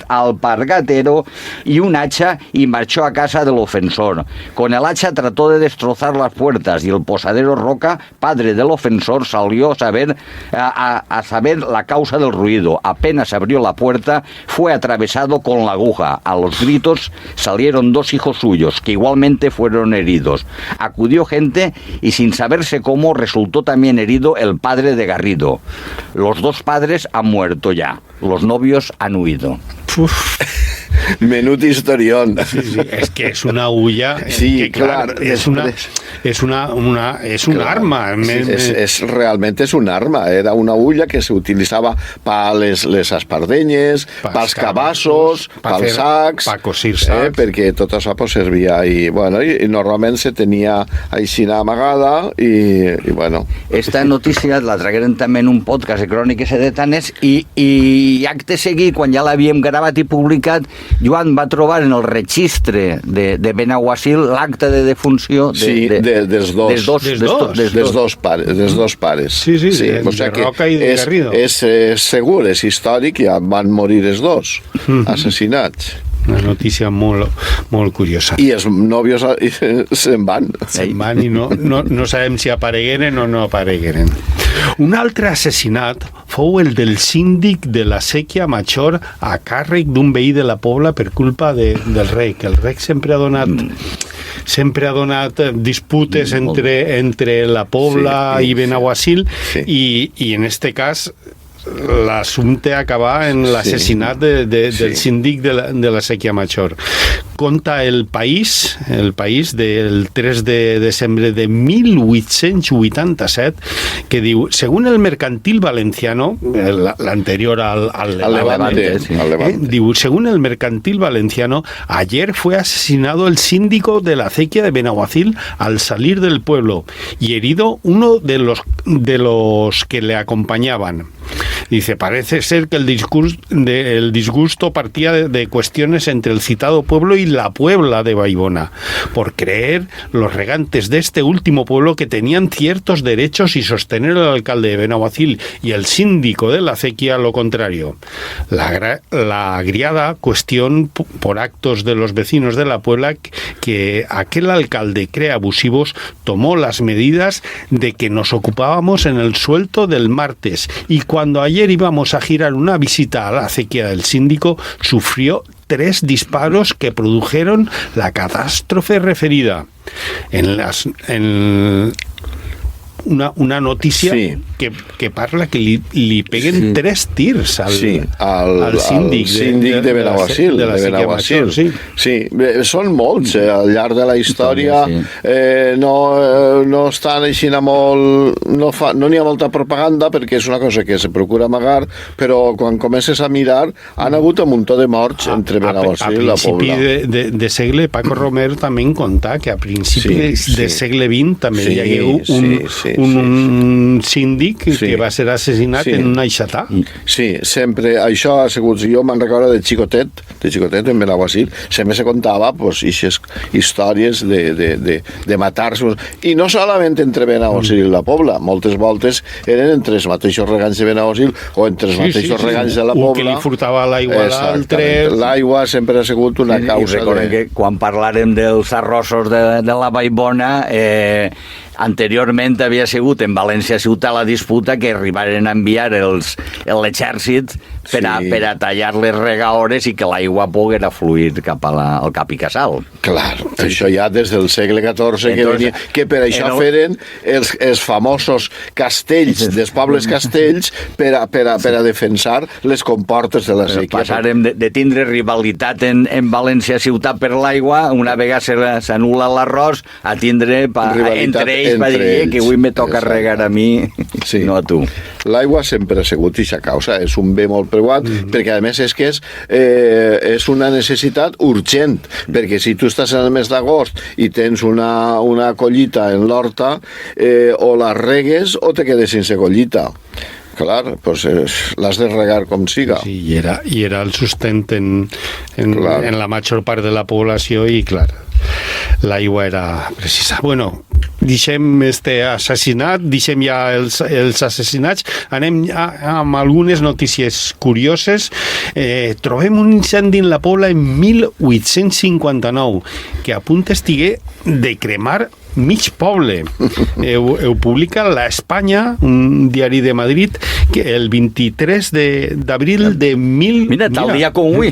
alpargatero y un hacha y marchó a casa del ofensor. Con el hacha trató de destrozar las puertas y el posadero Roca, padre del ofensor, salió a saber la causa del ruido. Apenas abrió la puerta, fue atravesado con la aguja. A los gritos salieron 2 hijos suyos, que igualmente fueron heridos. Acudió gente y, sin saberse cómo, resultó también herido el padre de Garrido. Los 2 padres han muerto ya. Los novios han huido. Menut historión. Sí, es que es una hulla. Sí, que, claro, es un arma. Realmente es un arma. Era una hulla que se utilizaba para les espardenyes, para els cabassos, para els sacs, para cosir sacs. Perquè tot això servia. I normalment se tenia aixina amagada i bueno. Esta notícia la tragueren també en un podcast de Cròniques Edetanes i acte seguit, quan ja l'havíem gravat i publicat, Joan va trobar en el registre de Benaguasil l'acte de defunció dels dos pares. Sí, de Roca i de Garrido. És segur, és històric, ja van morir els dos assassinats. Una notícia molt curiosa. I els nòvios se'n van. Se'n van i no sabem si aparegueren o no aparegueren. Un altre assassinat fou el del síndic de la Sèquia Major a càrrec d'un veí de la Pobla per culpa del rec. El rec sempre ha donat disputes entre la Pobla i Benaguasil i en este cas l'assumpte acabà en l'assassinat del síndic de la Sèquia Major. Conta el País del 3 de desembre de 1887, que diu, según el Mercantil Valenciano, l'anterior al Levante, diu, según el Mercantil Valenciano, ayer fue asesinado el síndico de la acequia de Benaguacil al salir del pueblo y herido uno de los que le acompañaban. Dice, parece ser que el disgusto partía de cuestiones entre el citado pueblo y la Puebla de Vallbona, por creer los regantes de este último pueblo que tenían ciertos derechos y sostener al alcalde de Benaguacil y el síndico de la acequia lo contrario. La agriada cuestión por actos de los vecinos de la Puebla que aquel alcalde cree abusivos tomó las medidas de que nos ocupábamos en el suelto del martes y cuando ayer íbamos a girar una visita a la acequia del síndico, sufrió 3 disparos que produjeron la catástrofe referida. Una notícia que parla que li peguen 3 tirs al síndic de Benaguacil. Sí, són molts al llarg de la història. No estan així molt... No n'hi ha molta propaganda perquè és una cosa que se procura amagar, però quan comences a mirar han hagut un muntó de morts entre Benaguacil i la Pobla. A principi de segle, Paco Romer també en contà que a principi de segle XX també hi hagué un síndic que va ser assassinat en una aixatà. Sí, sempre. Això ha sigut... Jo me'n recordo de xicotet en Benaguacil, sempre se contava aquestes històries de matar-se. I no solament entre Benaguacil i la Pobla, moltes voltes eren entre els mateixos regants de Benaguacil o entre els mateixos regants de la Pobla. Un que li furtava l'aigua a l'altre. L'aigua sempre ha sigut una causa. I recordem que quan parlàrem dels arrossos de la Vallbona, anteriorment havia sigut en València ciutat la disputa que arribaren a enviar l'exèrcit per a tallar les regaores i que l'aigua poguera fluir cap al Cap i Casal. Clar, això ja des del segle XIV que per això feren els famosos castells, dels pobles castells, per a defensar les comportes de la sèquia. Passarem de tindre rivalitat en València ciutat per l'aigua, una vegada s'anul·la l'arròs, a tindre entre ells va dir que avui me toca regar a mi, no a tu. L'aigua sempre ha sigut aquesta causa, és un bé molt preuat, perquè a més és que és una necessitat urgent, perquè si tu estàs en el mes d'agost i tens una collita en l'horta, o la regues o te quedes sense collita. Clar, doncs l'has de regar com siga. Sí, i era el sustent en la major part de la població i, clar, l'aigua era precisa. Bueno, deixem este assassinat, deixem ja els assassinats, anem amb algunes notícies curioses. Trobem un incendi en la Pobla en 1859 que a punt estigué de cremar mig poble. Ho publica La Espanya, un diari de Madrid, que el 23 d'abril de Mira, tal dia com avui.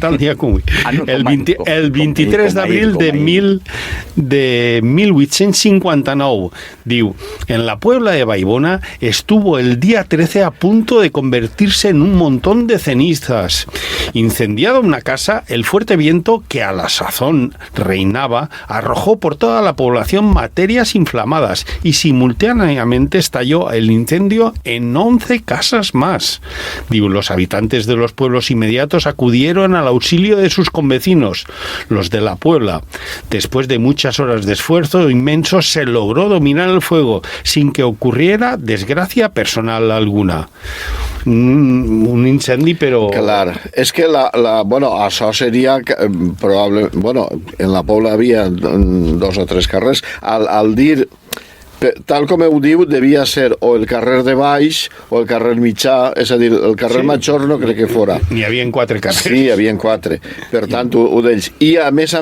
El 23 d'abril de 1859, diu, en la Puebla de Vallbona estuvo el día 13 a punto de convertirse en un montón de cenizas. Incendiada una casa, el fuerte viento que a la sazón reinaba arrojó por toda la población materia inflamadas y simultáneamente estalló el incendio en 11 casas más. Digo, los habitantes de los pueblos inmediatos acudieron al auxilio de sus convecinos, los de la Puebla. Después de muchas horas de esfuerzo inmenso se logró dominar el fuego sin que ocurriera desgracia personal alguna. Un incendi, però... Clar, és que això seria probable... Bueno, en la Pobla havia 2 o 3 carrers. Al dir... Tal com ho diu, devia ser o el carrer de baix o el carrer mitjà, és a dir, el carrer major no crec que fora. N'hi havia 4 carrers. Sí, hi havia 4. Per tant, un d'ells. I a més,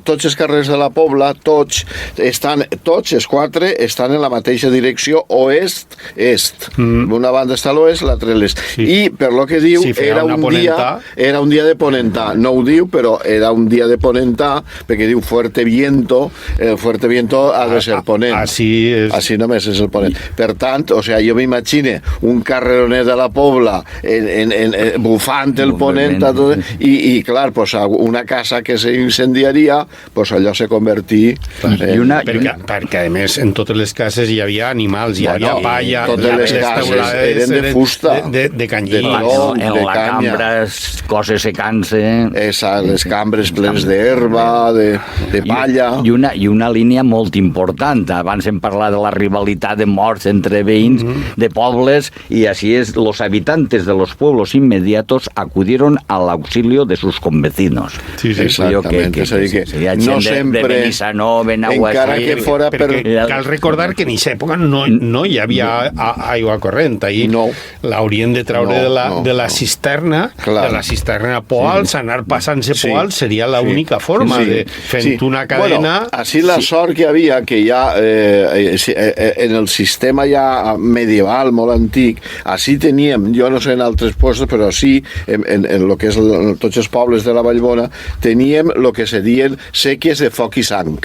tots els carrers de la Pobla, tots els 4 estan en la mateixa direcció, oest-est. Una banda està a l'oest, l'altra a l'est. I, per lo que diu, era un dia de ponentà. No ho diu, però era un dia de ponentà, perquè diu fuerte viento, el fuerte viento ha de ser ponent. Així Així només és el ponent. Per tant, o sea, jo m'imagine un carreronet de la Pobla bufant el ponent i clar, pues, una casa que s'incendiaria, pues allò se convertí... Perquè, a més, en totes les cases hi havia animals, hi havia palla... Totes les cases eren de fusta. De canyí. En la cambra, coses secant-se... Les cambres plenes d'herba, de palla... I una línia molt important. Abans hem parlat de la rivalitat de morts entre veïns de pobles y así es, los habitantes de los pueblos inmediatos acudieron al auxilio de sus convecinos. Sí, exactament. És a dir, que no sempre... De Benissanó, Benaguasí... Encara que fora Cal recordar que en aquesta època no hi havia aigua corrent. Ahir l'haurien de treure de la cisterna, de la cisterna poals, anar passant-se poals, seria l'única forma de fent una cadena... Així la sort que havia, que ja en el sistema ja medieval, molt antic, així teníem, jo no sé en altres postos, però sí, en lo que és tots els pobles de la Vallbona, teníem el que serien sèquies de foc i sang.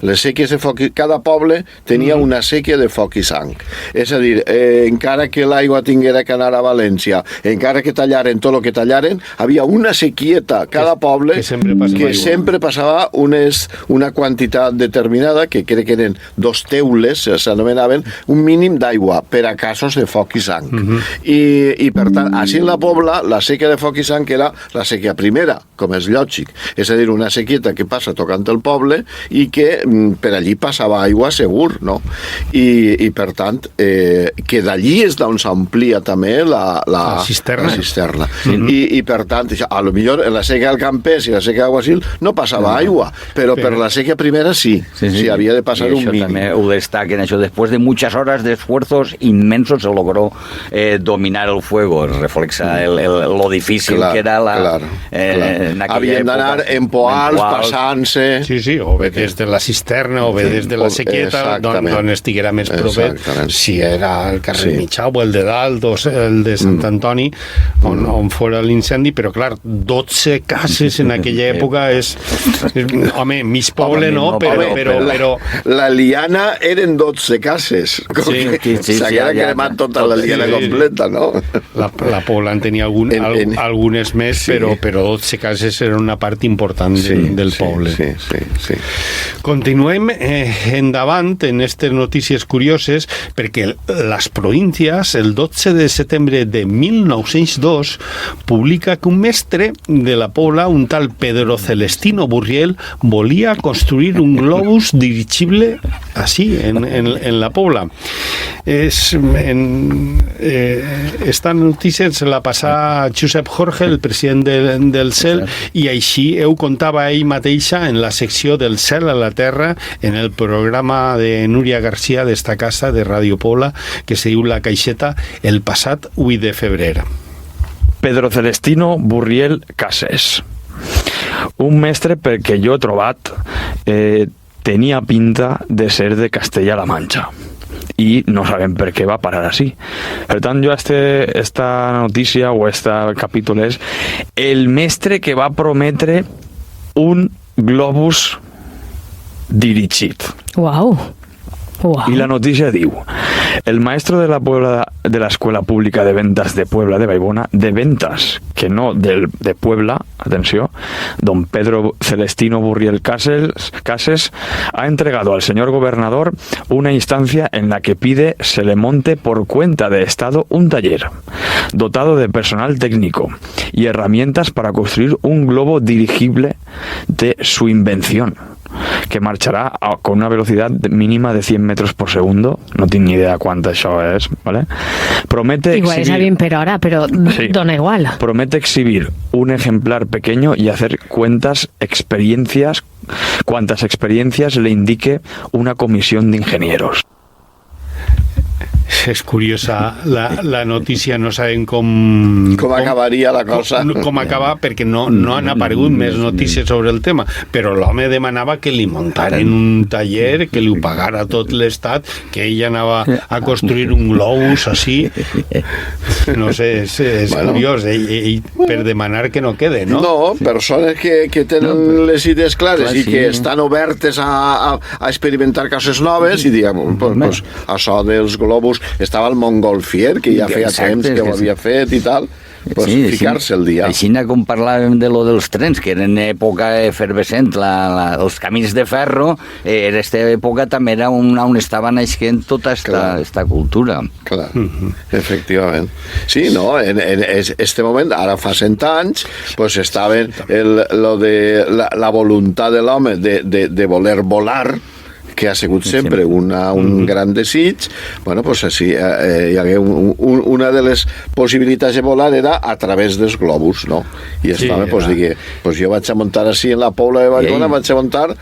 Les sèquies de foc, cada poble tenia una sèquia de foc i sang. És a dir, encara que l'aigua tinguera que anar a València, encara que tallaren tot el que tallaren, havia una sequieta cada poble que sempre passava una quantitat determinada, que crec que eren 2 teules, s'anomenaven, un mínim d'aigua per a casos de foc i sang. I per tant, així en la Pobla, la sèquia de foc i sang era la sèquia primera, com és lògic. És a dir, una sequieta que passa tocant el poble i que per allí passava aigua segur, no? I per tant, que d'allí és d'on s'amplia també la cisterna. I per tant, a lo millor en la sèquia del Campès i la sèquia d'Aguasil no passava aigua, però per la sèquia primera sí, havia de passar un mínim. També ho destaquen, això, después de muchas horas de esfuerzos inmensos se logró dominar el fuego, reflexa lo difícil que era en aquella havien d'anar en poals, passant-se... Sí, o bé des de la cisterna o bé des de la sequeta, d'on estiguera més propet, si era el carrer Mitjà o el de Dalt o el de Sant Antoni, on fora l'incendi, però clar, 12 cases en aquella època és... Home, mig poble no, però... La liana eren 12 cases. S'haguera cremat tota la liana completa, no? La Pobla en tenia algunes més, però 12 cases eren una part important del poble. Sí. Continuem endavant en aquestes notícies curioses, perquè les províncies, el 12 de setembre de 1902, publica que un mestre de la Pobla, un tal Pedro Celestino Burriel, volia construir un globus dirigible així, en la Pobla. Esta notícia se la passa Josep Jorge, el president del CEL, i així ho contava ell mateixa en la secció del cel a la terra, en el programa de Núria García d'esta casa de Ràdio Pobla, que se diu La Caixeta, el passat 8 de febrer. Pedro Celestino Burriel Cases. Un mestre, perquè jo he trobat, tenia pinta de ser de Castella-La Manxa. I no sabem per què va parar així. Per tant, jo esta notícia o este capítol és el mestre que va prometre un globus dirigit. Wow. Y la noticia diu: el maestro de la Escuela Pública de Ventas de Puebla de Vallbona, de ventas, que no de Puebla, atención, don Pedro Celestino Burriel Cases, ha entregado al señor gobernador una instancia en la que pide se le monte por cuenta de Estado un taller dotado de personal técnico y herramientas para construir un globo dirigible de su invención, que marxarà con una velocidad mínima de 100 metros por segundo. No tinc ni idea quanta això és, ¿vale? Promete igual es a 20 por hora, pero dona igual. Promete exhibir un ejemplar pequeño y hacer cuantas experiencias le indique una comisión de ingenieros. és curiosa la notícia, no sabem com acabaria la cosa. Com acabar, perquè no han aparegut més notícies sobre el tema, però l'home demanava que li muntaren un taller, que li ho pagara tot l'Estat, que ell anava a construir un globus així. No sé, és curiós, ell per demanar que no quede, no? No, persones que tenen les idees clares i que estan obertes a experimentar coses noves i diguem, pues, això dels globus, estava el Montgolfier, que ja feia temps que ho havia fet i tal, pues ficar-se el dia. Així com parlàvem de lo dels trens, que eren època efervescent, els camins de ferro, en aquesta època també era on estava naixent tota esta cultura. Clar, efectivament. Sí, no, en este moment, ara fa 100 anys, pues estaven la voluntat de l'home de voler volar, que ha sigut sempre un gran desig. Bueno, pues així, hi hagué una de les possibilitats de volar era a través dels globus, no? I estava, pues, digui, pues jo vaig a muntar així en la Pobla de Vallbona, vaig a muntar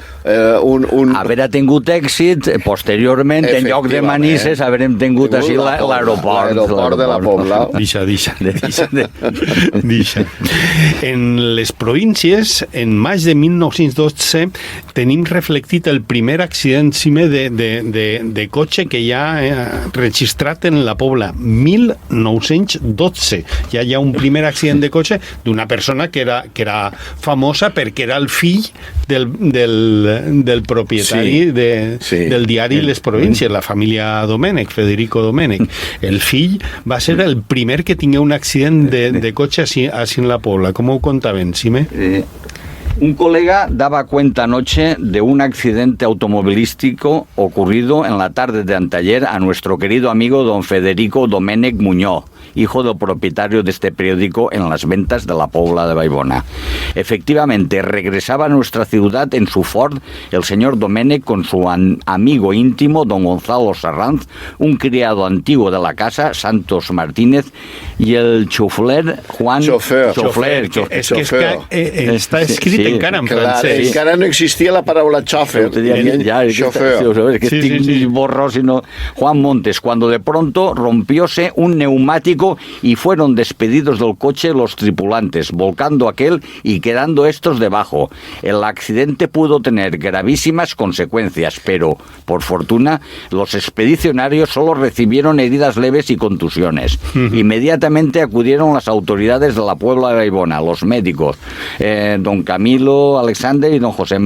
un... Haver tingut èxit, posteriorment, en lloc de Manises, haverem tingut així l'aeroport. L'aeroport de la Pobla. Deixa. En les províncies, en maig de 1912, tenim reflectit el primer accident de cotxe que hi ha registrat en la Pobla. 1912. Ja hi ha un primer accident de cotxe d'una persona que era famosa perquè era el fill del propietari del diari Les Províncies, la família Domènech, Federico Domènech. El fill va ser el primer que tingué un accident de cotxe així en la Pobla. Com ho contaven, Sime? Un colega daba cuenta anoche de un accidente automovilístico ocurrido en la tarde de anteayer a nuestro querido amigo don Federico Domènech Muñoz, hijo del propietario de este periódico en las ventas de la Pobla de Vallbona. Efectivamente, regresaba a nuestra ciudad en su Ford el señor Domènech con su amigo íntimo, don Gonzalo Sarranz, un criado antiguo de la casa, Santos Martínez, y el chofer Juan... Chofer. És que està escrit encara en francès. Encara no existia la paraula chofer. Chofer. Que estic borroso, sino Juan Montes, cuando de pronto rompióse un neumático y fueron despedidos del coche los tripulantes, volcando aquel y quedando estos debajo. El accidente pudo tener gravísimas consecuencias, pero, por fortuna, los expedicionarios solo recibieron heridas leves y contusiones. Inmediatamente acudieron las autoridades de la Puebla de Vallbona, los médicos, don Camilo Alexander y don José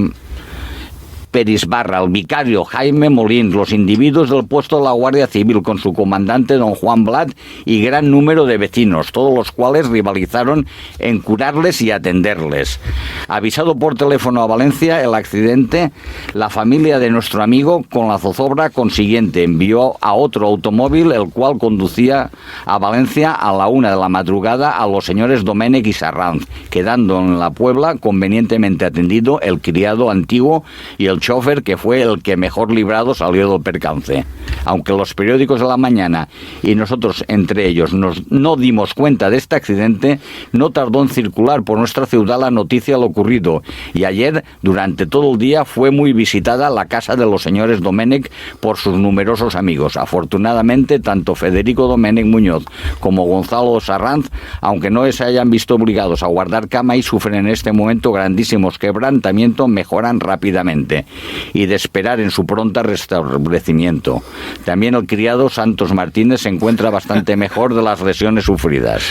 Perisbarra, el vicario Jaime Molins, los individuos del puesto de la Guardia Civil con su comandante don Juan Blat y gran número de vecinos, todos los cuales rivalizaron en curarles y atenderles. Avisado por teléfono a Valencia el accidente, la familia de nuestro amigo, con la zozobra consiguiente, envió a otro automóvil, el cual conducía a Valencia a la 1 de la madrugada a los señores Domènech y Sarranz, quedando en la Puebla convenientemente atendido el criado antiguo y el chofer, que fue el que mejor librado salió del percance. Aunque los periódicos de la mañana y nosotros entre ellos no dimos cuenta de este accidente, no tardó en circular por nuestra ciudad la noticia de lo ocurrido, y ayer durante todo el día fue muy visitada la casa de los señores Domènech por sus numerosos amigos. Afortunadamente, tanto Federico Domènech Muñoz como Gonzalo Sarranz, aunque no se hayan visto obligados a guardar cama y sufren en este momento grandísimos quebrantamientos, mejoran rápidamente y de esperar en su pronta restablecimiento. También el criado Santos Martínez se encuentra bastante mejor de las lesiones sufridas.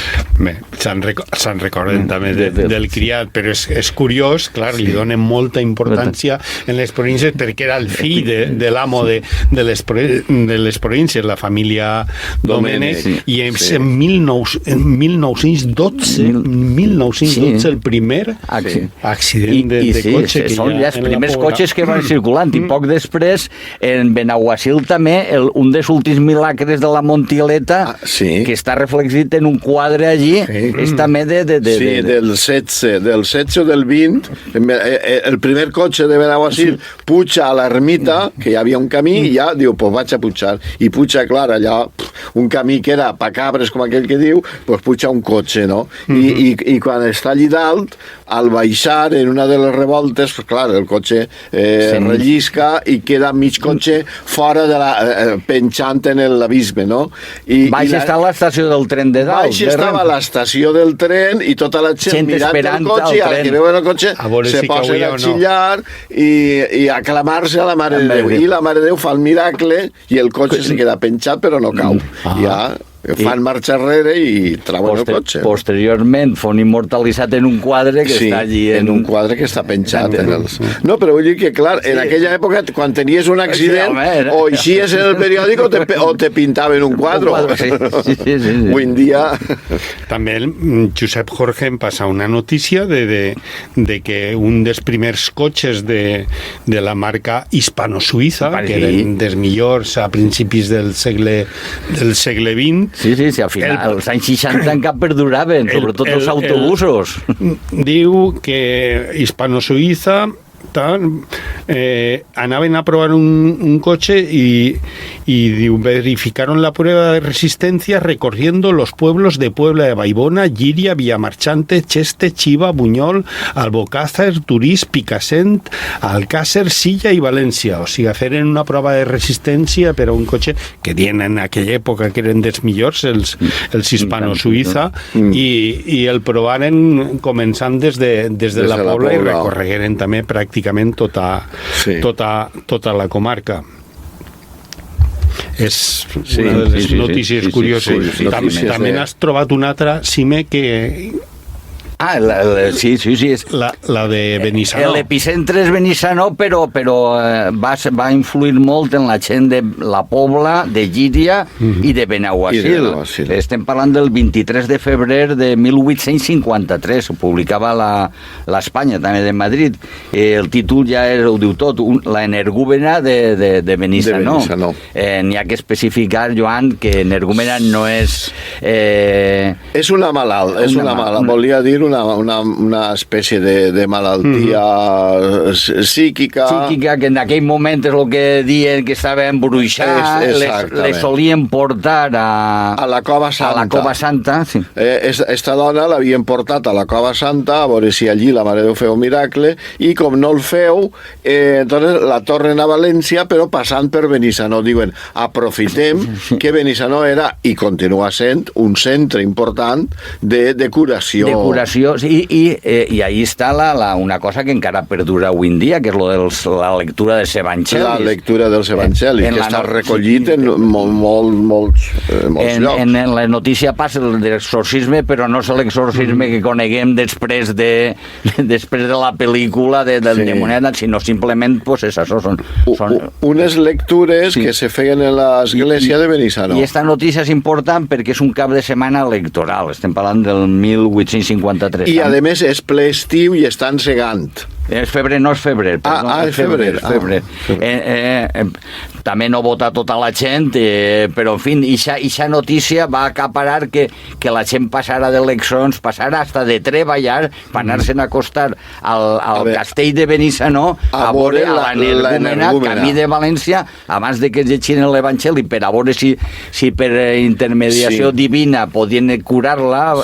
Se'n recorden també del criat, però és curiós, clar, li donen molta importància en les províncies perquè era el fill de l'amo de les províncies, la família Domènech, i en 1912 el primer accident de cotxe que hi ha. Són els primers cotxes que van circulant, i poc després en Benaguasil també un dels últims milagres de la Montieleta, que està reflexit en un quadre allí, és també del 16 o del 20. El primer cotxe de Benaguasil puja a l'ermita, que hi havia un camí, i ja diu, pues vaig a pujar, i puja, clar, allà un camí que era pa cabres, com aquell que diu, pues puja un cotxe, no? I quan està allí dalt, al baixar en una de les revoltes, pues clar, el cotxe rellisca i queda mig cotxe fora de penjant en l'abisme, no? Baix està l'estació del tren de dalt. Baix estava l'estació del tren i tota la gent mirant el cotxe, i a la que veuen el cotxe se posen a xillar i a clamar-se a la Mare de Déu. I la Mare de Déu fa el miracle i el cotxe se queda penjat però no cau. Ja fan marxa enrere i trauen el cotxe. Posteriorment fon immortalitzat en un quadre que està allí. En un quadre que està penjat. No, però vull dir que, clar, en aquella època, quan tenies un accident, o eixies en el periòdic o te pintaven un quadre. Avui en dia... També el Josep Jorge em passa una notícia de que un dels primers cotxes de la marca hispano-suïssa, que eren dels millors a principis del segle XX. Sí, al final, els anys 60 encara perduraven, sobretot els autobusos. Diu que hispano-suïssa anaven a probar un coche y verificaron la prueba de resistencia recorriendo los pueblos de Puebla de Baibona, Llíria, Villamarchante, Cheste, Chiva, Buñol, Albocàsser, Turís, Picassent, Alcácer, Silla i València. O sigui, feren una prova de resistència per a un cotxe que dien en aquella època que eren dels millors, els hispano-suïssa, i el provaren començant des de la Pobla i recorregueren també pràcticament tota la comarca. És una de les notícies curioses. També n'has trobat una altra, Sime, que... sí. La de Benissanó. L'epicentre és Benissanó, però va influir molt en la gent de la Pobla, de Llíria i de Benaguasil. Estem parlant del 23 de febrer de 1853, ho publicava l'Espanya, també de Madrid. El títol ja ho diu tot, la energúmena de Benissanó. N'hi ha que especificar, Joan, que energúmena no és... És una malalt, volia dir una espècie de malaltia psíquica. Psíquica, que en aquell moment és el que diuen que estava embruixat, les solien portar a la Cova Santa. Sí. Esta dona l'havien portat a la Cova Santa a veure si allí la Mare de Déu feu un miracle, i com no el feu, entonces la tornen a València, però passant per Benissanó. Diuen, aprofitem que Benissanó era, i continua sent, un centre important de curació. I ahí està una cosa que encara perdura avui en dia, que és la lectura dels evangelis. La lectura dels evangelis, que està recollit en molts llocs. En la notícia passa l'exorcisme, però no és l'exorcisme que coneguem després de la pel·lícula del demoniat, sinó simplement són unes lectures que se feien en l'església de Benissanó. I aquesta notícia és important perquè és un cap de setmana electoral. Estem parlant del 1853. I a més és ple estiu i estan segant. És febrer, no és febrer. És febrer. També no vota tota la gent, però en fi, ixa notícia va acaparar que la gent passara d'eleccions, passara hasta de treballar per anar-se'n a acostar al castell de Benissanó a veure l'energúmena, camí de València, abans de que es llegin l'Evangeli, per a veure si per intermediació divina podien curar-la,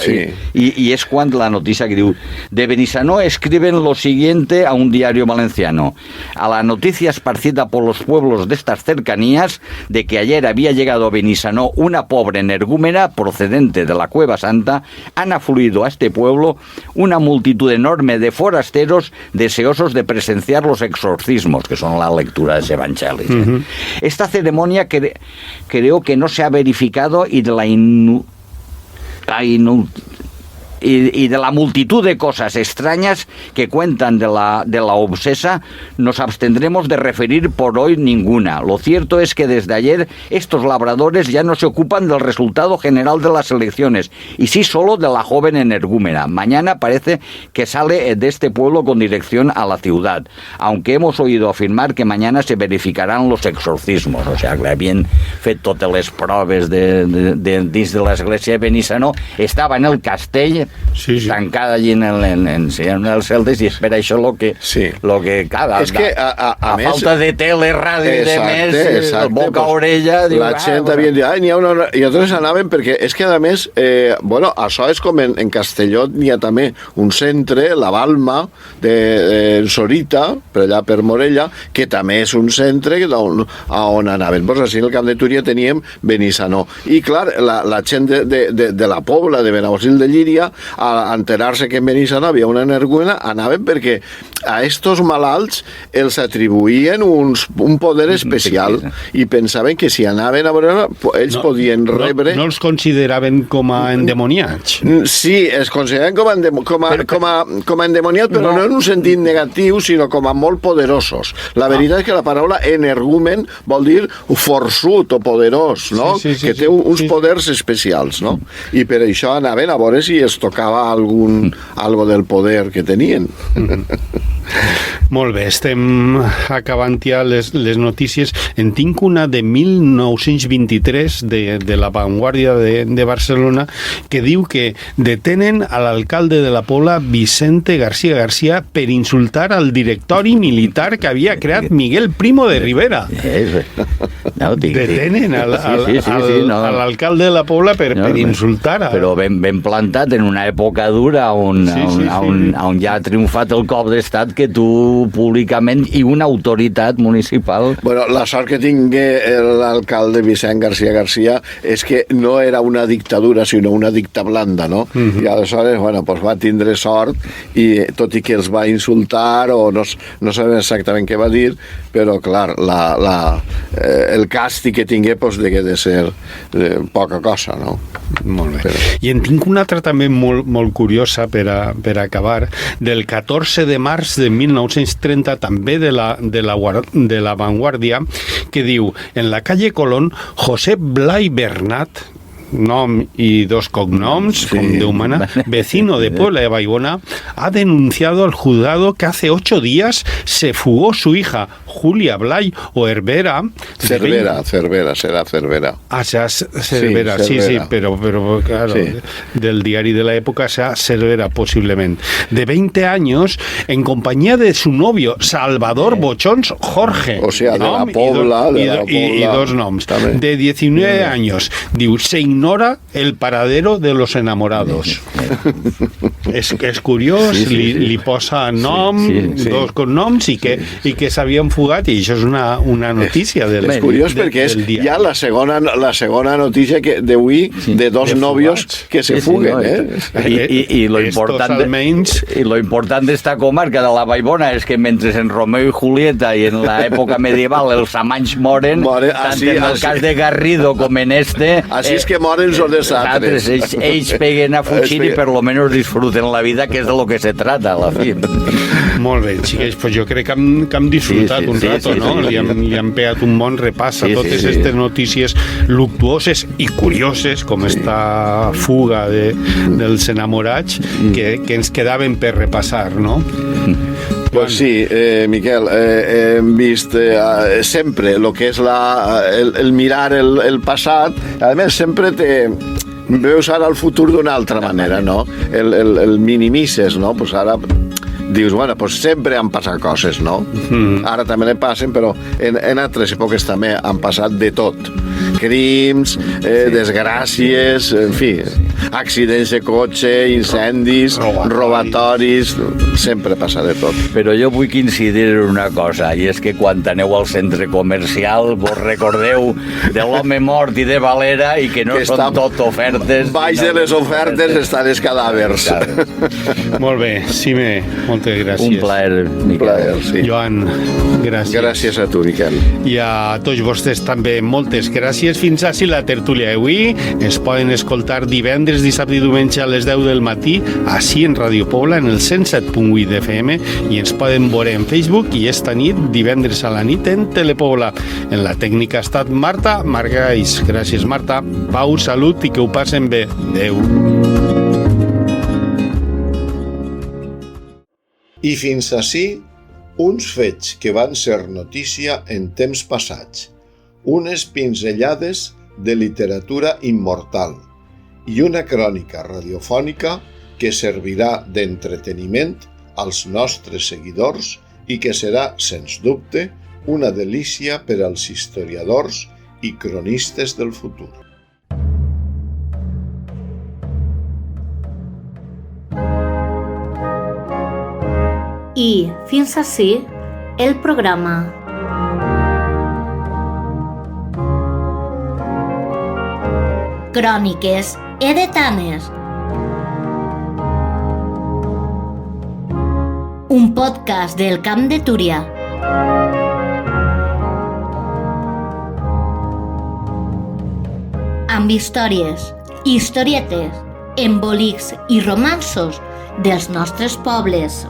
i és quan la notícia que diu: de Benissanó escriben lo siguiente a un diario valenciano. A la noticia esparcida por los pueblos de estas cercanías de que ayer había llegado a Benissanó una pobre energúmena procedente de la Cueva Santa, han afluido a este pueblo una multitud enorme de forasteros deseosos de presenciar los exorcismos, que son la lectura de los evangelis. Esta ceremonia creo que no se ha verificado y de la multitud de cosas extrañas que cuentan de la obsesa, nos abstendremos de referir por hoy ninguna. Lo cierto es que desde ayer estos labradores ya no se ocupan del resultado general de las elecciones, y sí solo de la joven energúmena. Mañana parece que sale de este pueblo con dirección a la ciudad, aunque hemos oído afirmar que mañana se verificarán los exorcismos. O sea, que havien fet totes les proves dins de l'església de Benissanó. Estava en el castell, tancada allí en els celtes, i és per això el que cada... És que, a més... falta de tele, ràdio i de més, el boca a orella... La gent havia dit, n'hi ha una... I altres anaven perquè, és que a més, això és com en Castelló n'hi ha també un centre, la Balma, de Sorita, per allà per Morella, que també és un centre on anaven. Pues així en el Camp de Túria teníem Benissanó. I clar, la gent de la Pobla, de Benaguasil de Llíria, a enterar-se que en Benissanó havia una energúmena, anaven perquè a estos malalts els atribuïen un poder especial i pensaven que si anaven a veure ells podien rebre... No els consideraven com a endemoniats? Sí, es consideraven com a endemoniats, però no en un sentit negatiu, sinó com a molt poderosos. La veritat és que la paraula energumen vol dir forçut o poderós, no? Que té uns poders especials, no? I per això anaven a veure si es tocava algo del poder que tenien. Molt bé, estem acabant ja les notícies. En tinc una de 1923 de La Vanguardia de Barcelona que diu que detenen a l'alcalde de la Pobla, Vicente García García, per insultar al directori militar que havia creat Miguel Primo de Rivera. Detenen a l'alcalde de la Pobla per insultar. Però ben plantat en una època dura on ja ha triomfat el cop d'estat que tu públicament i una autoritat municipal... Bueno, la sort que tingué l'alcalde Vicent García García és que no era una dictadura, sinó una dictablanda, no? I aleshores, pues va tindre sort, i tot i que els va insultar o no sabem exactament què va dir, però clar, el càstig que tingué degué de ser poca cosa, no? Molt bé. I en tinc una altra també molt curiosa per acabar, del 14 de març de 1930, també de la Vanguardia, que diu: en la calle Colón, José Blay Bernat, nom y dos cognoms, como de humana, vecino de Puebla de Baibona, ha denunciado al juzgado que hace 8 días se fugó su hija, Julia Blay o Cervera. Cervera, será Cervera. Ah, sea Cervera, sí, pero claro, del diario de la época sea Cervera posiblemente. De 20 años, en compañía de su novio, Salvador Bochons Jorge. O sea, de la Pobla. Y dos noms. También. De 19 años. Diu, se ignora el paradero de los enamorados. És curiós, li posa nom, dos cognoms i que s'havien fugat, i això és una notícia del dia. És curiós perquè és ja la segona notícia d'avui de dos nòvios que se fuguen. I lo important d'esta comarca de la Baibona és que mentre en Romeo i Julieta i en l'època medieval els amanys moren, tant en el cas de Garrido com en este... Així és que moren els desastres. Ells peguen a fugir i per lo menos disfruten la vida, que és de lo que se trata a la fi. Molt bé, xiquets, pues jo crec que hem disfrutat un rato, no? Li han pegat un bon repàs a totes aquestes notícies luctuoses i curioses, com esta fuga dels enamorats, que ens quedaven per repassar, no? Pues sí, Miquel, hem vist sempre el que és el mirar el passat. A més, sempre veus ara el futur d'una altra manera, no? El minimises, no? Pues ara dius, bueno, pues sempre han passat coses, no? Ara també ne passen, però en altres èpoques també han passat de tot. Crims, desgràcies, en fi, accidents de cotxe, incendis, robatoris, sempre passa de tot. Però jo vull incidir en una cosa, i és que quan aneu al centre comercial vos recordeu de l'home mort i de Valera i que no són tot ofertes. Baix de les ofertes estan els cadàvers. Molt bé, Xime, moltes gràcies. Un plaer, Miquel. Joan, gràcies. Gràcies a tu, Miquel. I a tots vostès també moltes gràcies. Fins així la tertúlia d'avui. Es poden escoltar divendres, dissabte i diumenge a les 10 del matí així en Ràdio Pobla, en el 107.8 d'FM, i ens poden veure en Facebook i esta nit, divendres a la nit, en Telepobla. En la tècnica ha estat Marta Margalls. Gràcies, Marta. Pau, salut i que ho passen bé. Adéu. I fins ací, uns fets que van ser notícia en temps passats, unes pinzellades de literatura immortal i una crònica radiofònica que servirà d'entreteniment als nostres seguidors i que serà, sens dubte, una delícia per als historiadors i cronistes del futur. I fins ací el programa. Cròniques Edetanes. Un podcast del Camp de Túria. Amb històries, historietes, embolics i romanços dels nostres pobles